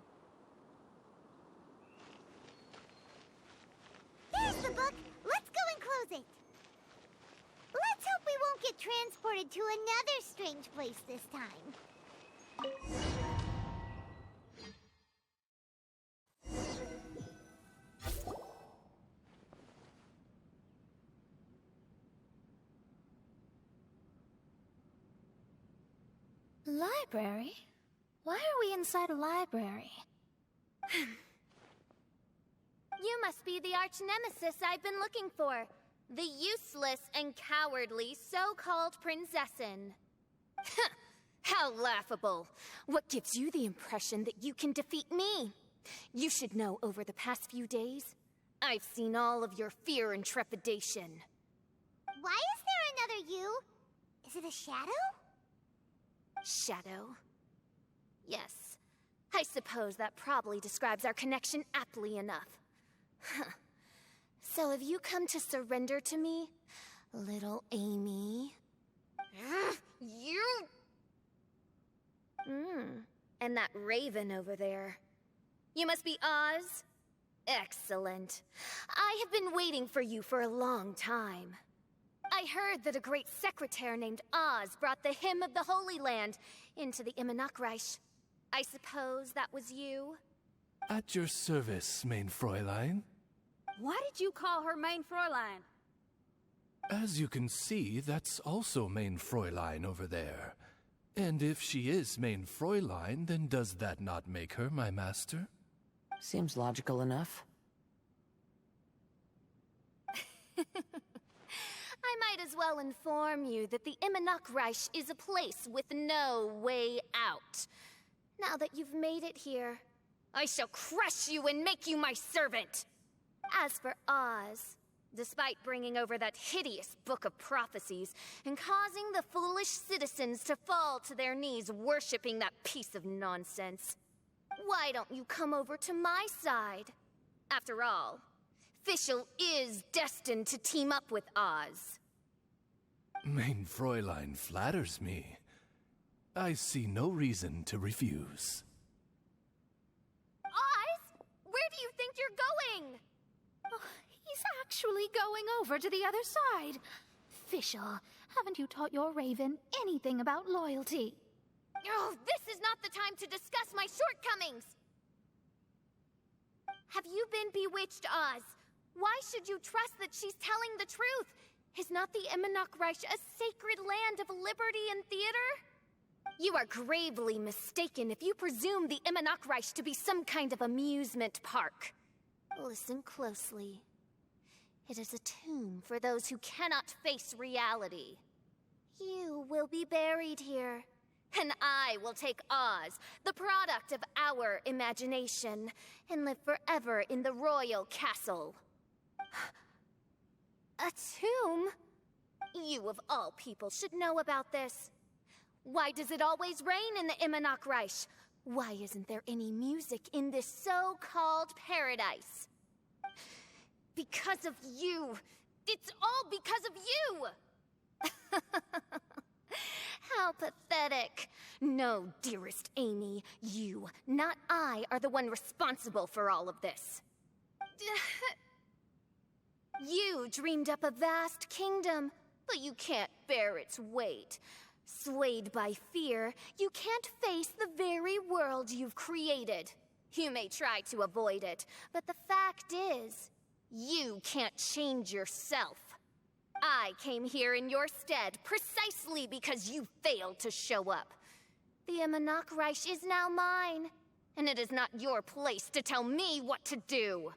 There's the book. Let's go and close it. Let's hope we won't get transported to another strange place this time. Library? Why are we inside a library? You must be the arch-nemesis I've been looking for. The useless and cowardly so-called Prinzessin. How laughable. What gives you the impression that you can defeat me? You should know over the past few days, I've seen all of your fear and trepidation. Why is there another you? Is it a shadow? Shadow? Yes. I suppose that probably describes our connection aptly enough. So have you come to surrender to me, little Amy? You... And that raven over there. You must be Oz? Excellent. I have been waiting for you for a long time. I heard that a great secretary named Oz brought the hymn of the Holy Land into the Immernachtreich. I suppose that was you? At your service, Mein Fräulein. Why did you call her Mein Fräulein? As you can see, that's also Mein Fräulein over there. And if she is main Fräulein, then does that not make her my master? Seems logical enough. I might as well inform you that the Immernachtreich is a place with no way out. Now that you've made it here, I shall crush you and make you my servant! As for Oz, despite bringing over that hideous book of prophecies and causing the foolish citizens to fall to their knees worshipping that piece of nonsense, why don't you come over to my side? After all, Fischl is destined to team up with Oz. Main Fräulein flatters me. I see no reason to refuse. Oz? Where do you think you're going? Oh, he's actually going over to the other side. Fischl, haven't you taught your raven anything about loyalty? Oh, this is not the time to discuss my shortcomings! Have you been bewitched, Oz? Why should you trust that she's telling the truth? Is not the Immernachtreich a sacred land of liberty and theater? You are gravely mistaken if you presume the Immernachtreich to be some kind of amusement park. Listen closely. It is a tomb for those who cannot face reality. You will be buried here, and I will take Oz, the product of our imagination, and live forever in the royal castle. A tomb? You of all people should know about this. Why does it always rain in the Immernachtreich? Why isn't there any music in this so-called paradise? Because of you. It's all because of you! How pathetic. No, dearest Amy, you, not I, are the one responsible for all of this. You dreamed up a vast kingdom, but you can't bear its weight. Swayed by fear, you can't face the very world you've created. You may try to avoid it, but the fact is, you can't change yourself. I came here in your stead precisely because you failed to show up. The Immernachtreich is now mine, and it is not your place to tell me what to do.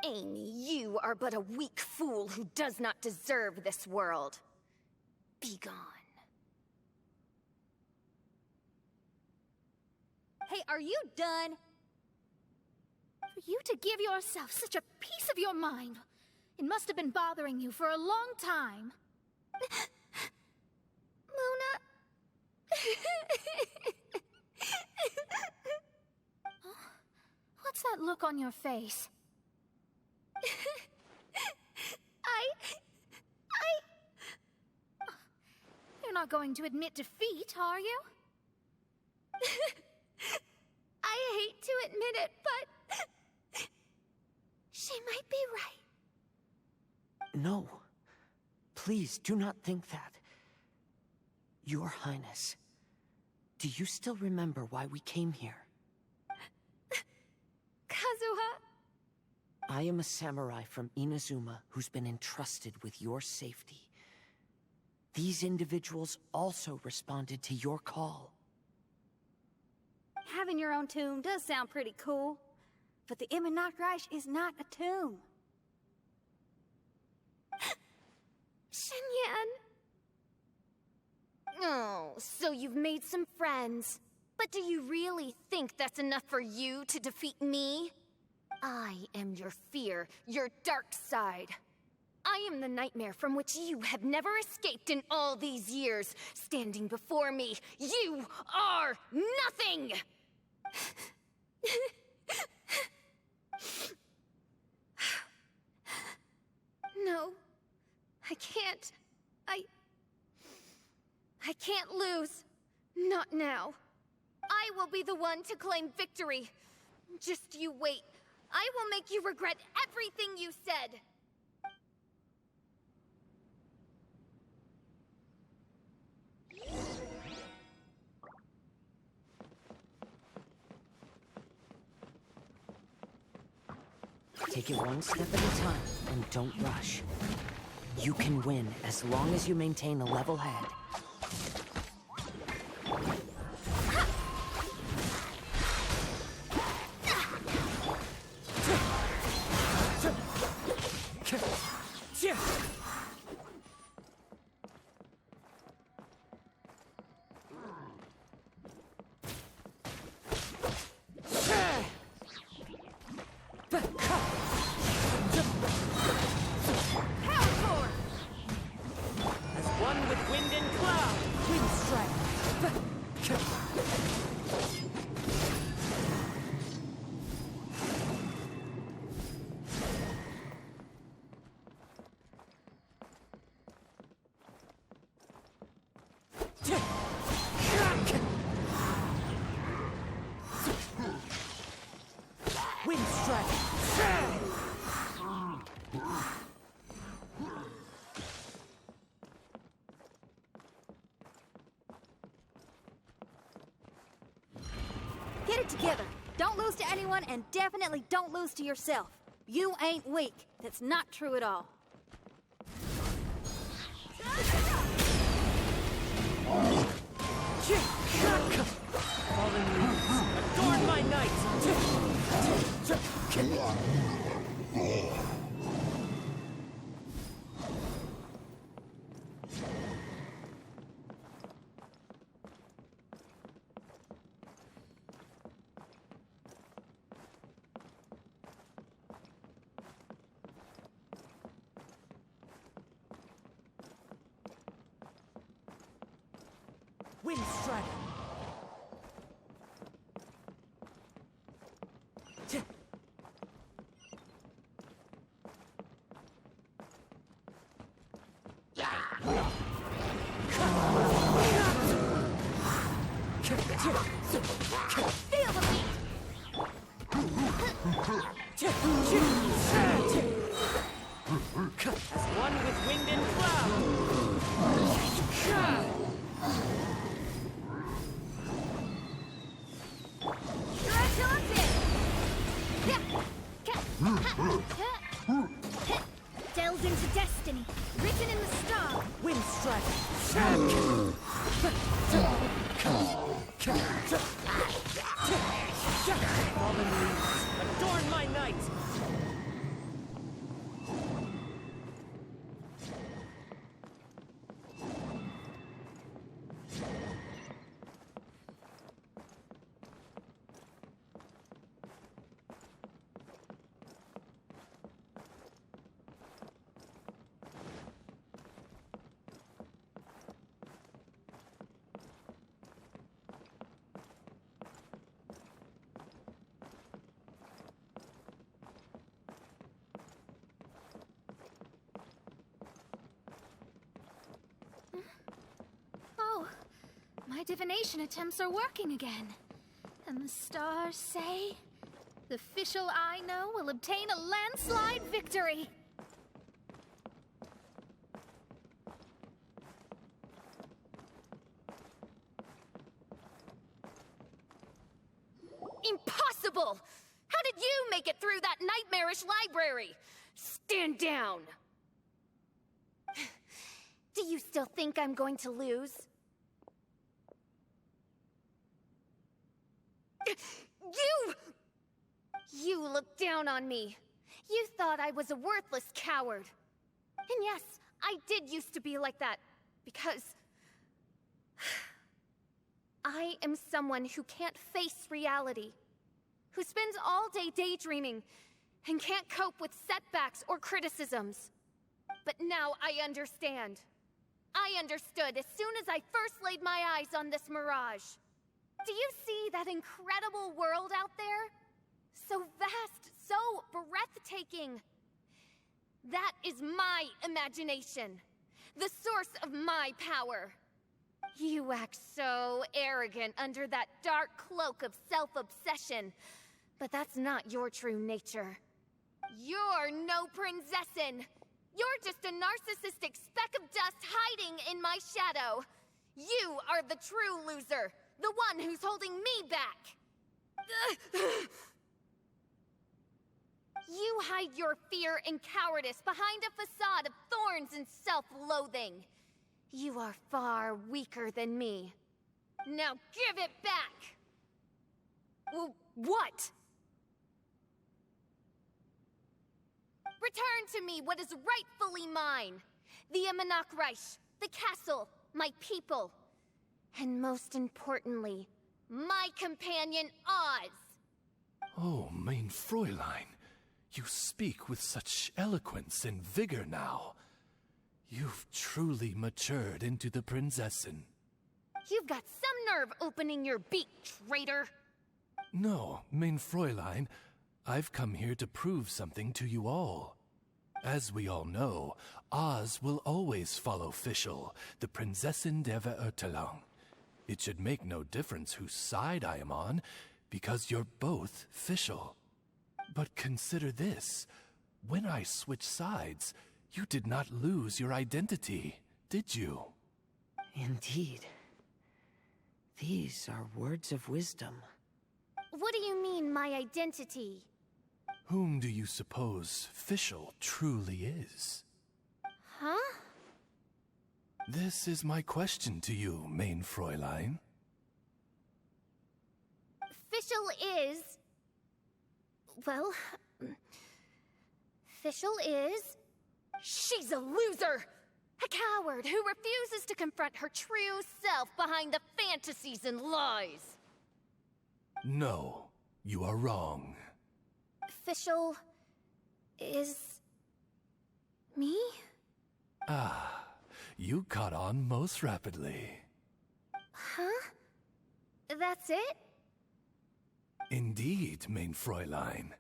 Amy, you are but a weak fool who does not deserve this world. Be gone. Hey, are you done? For you to give yourself such a piece of your mind, it must have been bothering you for a long time. Luna... What's that look on your face? You're not going to admit defeat, are you? I hate to admit it, but... she might be right. No. Please, do not think that. Your Highness, do you still remember why we came here? Kazuha? I am a samurai from Inazuma who's been entrusted with your safety. These individuals also responded to your call. Having your own tomb does sound pretty cool, but the Immernachtreich is not a tomb. Shenyan! Oh, so you've made some friends. But do you really think that's enough for you to defeat me? I am your fear, your dark side. I am the nightmare from which you have never escaped in all these years. Standing before me, you are nothing! No, I can't. I can't lose. Not now. I will be the one to claim victory. Just you wait. I will make you regret everything you said. Take it one step at a time, and don't rush. You can win as long as you maintain a level head. Get it together. Don't lose to anyone, and definitely don't lose to yourself. You ain't weak. That's not true at all. Fallen leaves, adorn my night! Windstrider! Feel the beat! As one with wind and cloud! Delved into destiny, written in the star. Windstrider! Fallen leaves, adorn my night! Oh, my divination attempts are working again. And the stars say the Fischl I know will obtain a landslide victory. Impossible! How did you make it through that nightmarish library? Stand down! Do you still think I'm going to lose? You looked down on me. You thought I was a worthless coward. And yes, I did used to be like that, because I am someone who can't face reality, who spends all day daydreaming and can't cope with setbacks or criticisms. But now I understand. I understood as soon as I first laid my eyes on this mirage. Do you see that incredible world out there? So vast, so breathtaking. That is my imagination, the source of my power. You act so arrogant under that dark cloak of self-obsession, but that's not your true nature. You're no princessin. You're just a narcissistic speck of dust hiding in my shadow. You are the true loser, the one who's holding me back. You hide your fear and cowardice behind a facade of thorns and self-loathing. You are far weaker than me. Now give it back! What? Return to me what is rightfully mine. The Immonok, the castle, my people. And most importantly, my companion Oz. Oh, mein Fräulein, you speak with such eloquence and vigor now. You've truly matured into the Prinzessin. You've got some nerve opening your beak, traitor. No, mein Fräulein, I've come here to prove something to you all. As we all know, Oz will always follow Fischl, the Prinzessin der Verurteilung. It should make no difference whose side I am on, because you're both Fischl. But consider this. When I switched sides, you did not lose your identity, did you? Indeed. These are words of wisdom. What do you mean, my identity? Whom do you suppose Fischl truly is? Huh? This is my question to you, mein Fräulein. Fischl is... Well... Fischl is... She's a loser! A coward who refuses to confront her true self behind the fantasies and lies. No, you are wrong. Fischl is... me? Ah, you caught on most rapidly. Huh? That's it? Indeed, mein Fräulein.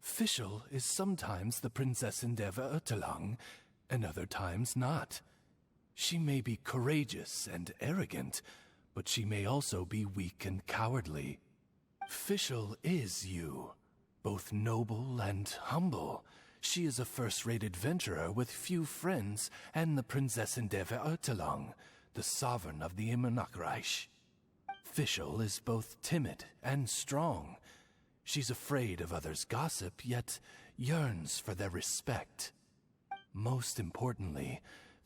Fischl is sometimes the Prinzessin der Verurteilung, and other times not. She may be courageous and arrogant, but she may also be weak and cowardly. Fischl is you, both noble and humble. She is a first-rate adventurer with few friends and the Prinzessin der Verurteilung, the sovereign of the Immonok. Fischl is both timid and strong. She's afraid of others' gossip, yet yearns for their respect. Most importantly,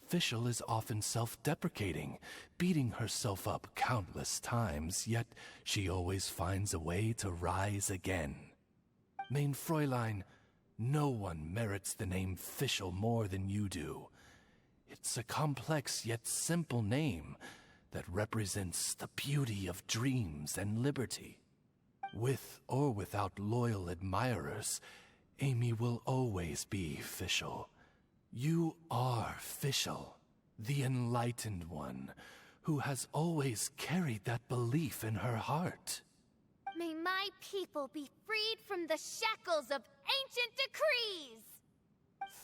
Fischl is often self-deprecating, beating herself up countless times, yet she always finds a way to rise again. Mein Fräulein, no one merits the name Fischl more than you do. It's a complex yet simple name that represents the beauty of dreams and liberty. With or without loyal admirers, Amy will always be Fischl. You are Fischl, the enlightened one, who has always carried that belief in her heart. May my people be freed from the shackles of ancient decrees!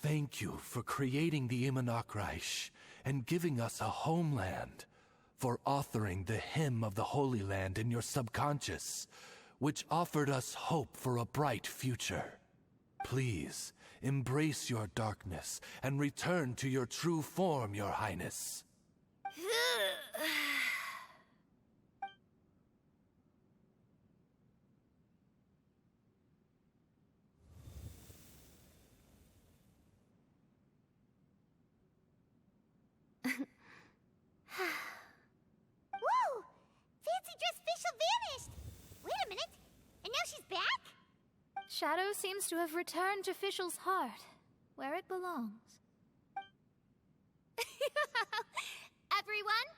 Thank you for creating the Immonok and giving us a homeland, for authoring the hymn of the Holy Land in your subconscious, which offered us hope for a bright future. Please, embrace your darkness and return to your true form, Your Highness. Whoa! Fancy dress Fischl vanished! Wait a minute, and now she's back? Shadow seems to have returned to Fischl's heart, where it belongs. Everyone,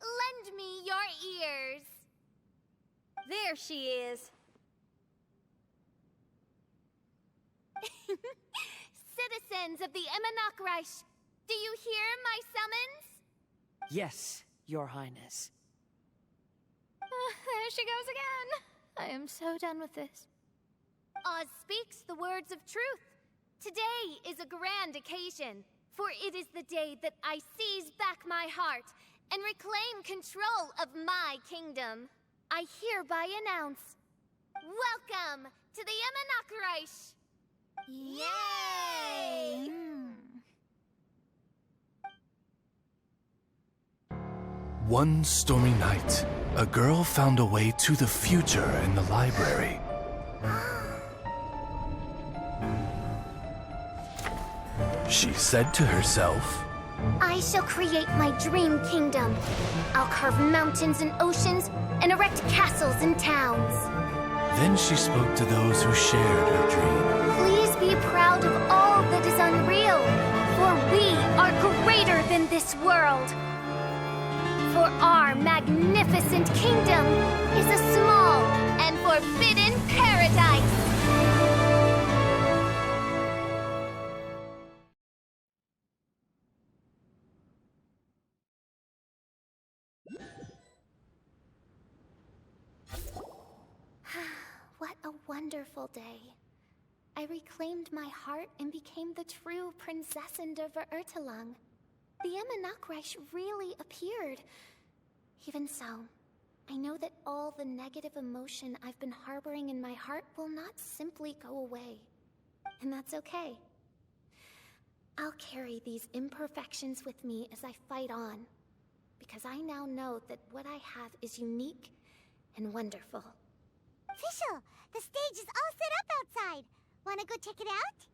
lend me your ears. There she is. Citizens of the Immonok, do you hear my summons? Yes, Your Highness. There she goes again. I am so done with this. Oz speaks the words of truth. Today is a grand occasion, for it is the day that I seize back my heart and reclaim control of my kingdom. I hereby announce, welcome to the Immonok! Yay! One stormy night, a girl found a way to the future in the library. She said to herself, I shall create my dream kingdom. I'll carve mountains and oceans and erect castles and towns. Then she spoke to those who shared her dream. Please be proud of all that is unreal, for we are greater than this world. For our magnificent kingdom is a small and forbidden paradise. What a wonderful day. I reclaimed my heart and became the true Prinzessin der Verurteilung. The Immernachtreich really appeared. Even so, I know that all the negative emotion I've been harboring in my heart will not simply go away. And that's okay. I'll carry these imperfections with me as I fight on, because I now know that what I have is unique and wonderful. Fischl, the stage is all set up outside. Wanna go check it out?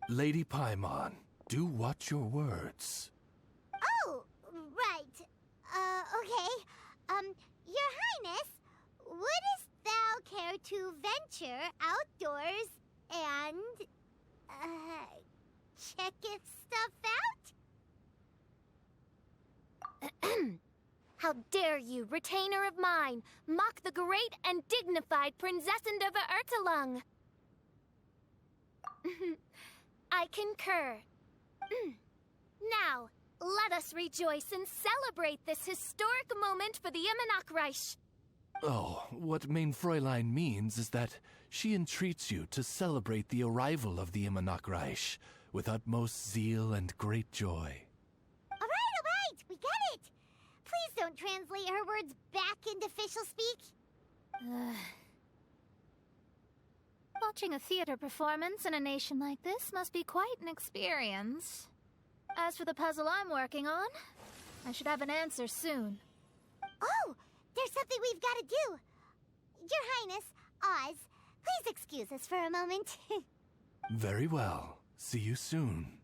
Lady Paimon, do watch your words. Oh, right. Okay. Your Highness, wouldst thou care to venture outdoors and, check if stuff out? How dare you, retainer of mine, mock the great and dignified Prinzessin der Verurteilung? I concur. Now, let us rejoice and celebrate this historic moment for the Immernachtreich. Oh, what Mein Fräulein means is that she entreats you to celebrate the arrival of the Immernachtreich with utmost zeal and great joy. All right, we get it. Please don't translate her words back into Fischl speak. Watching a theater performance in a nation like this must be quite an experience. As for the puzzle I'm working on, I should have an answer soon. Oh, there's something we've got to do. Your Highness, Oz, please excuse us for a moment. Very well. See you soon.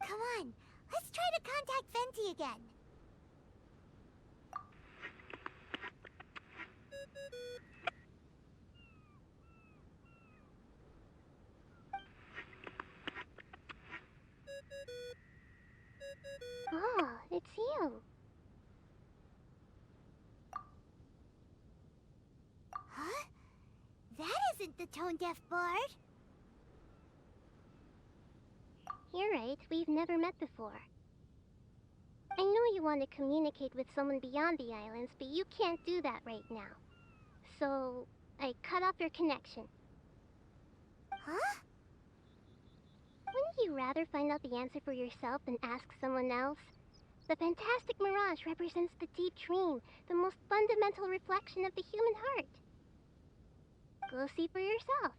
Come on, let's try to contact Venti again. Oh, it's you. Huh? That isn't the tone-deaf bard. You're right, we've never met before. I know you want to communicate with someone beyond the islands, but you can't do that right now. So, I cut off your connection. Huh? Wouldn't you rather find out the answer for yourself than ask someone else? The fantastic mirage represents the deep dream, the most fundamental reflection of the human heart. Go see for yourself.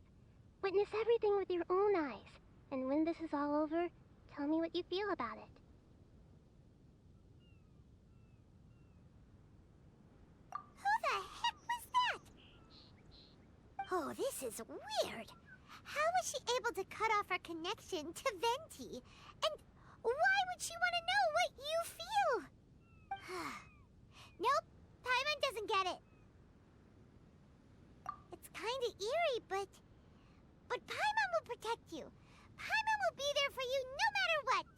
Witness everything with your own eyes. And when this is all over, tell me what you feel about it. Who the heck was that? Oh, this is weird. How was she able to cut off her connection to Venti? And why would she want to know what you feel? Nope, Paimon doesn't get it. It's kind of eerie, but Paimon will protect you. Paimon will be there for you no matter what.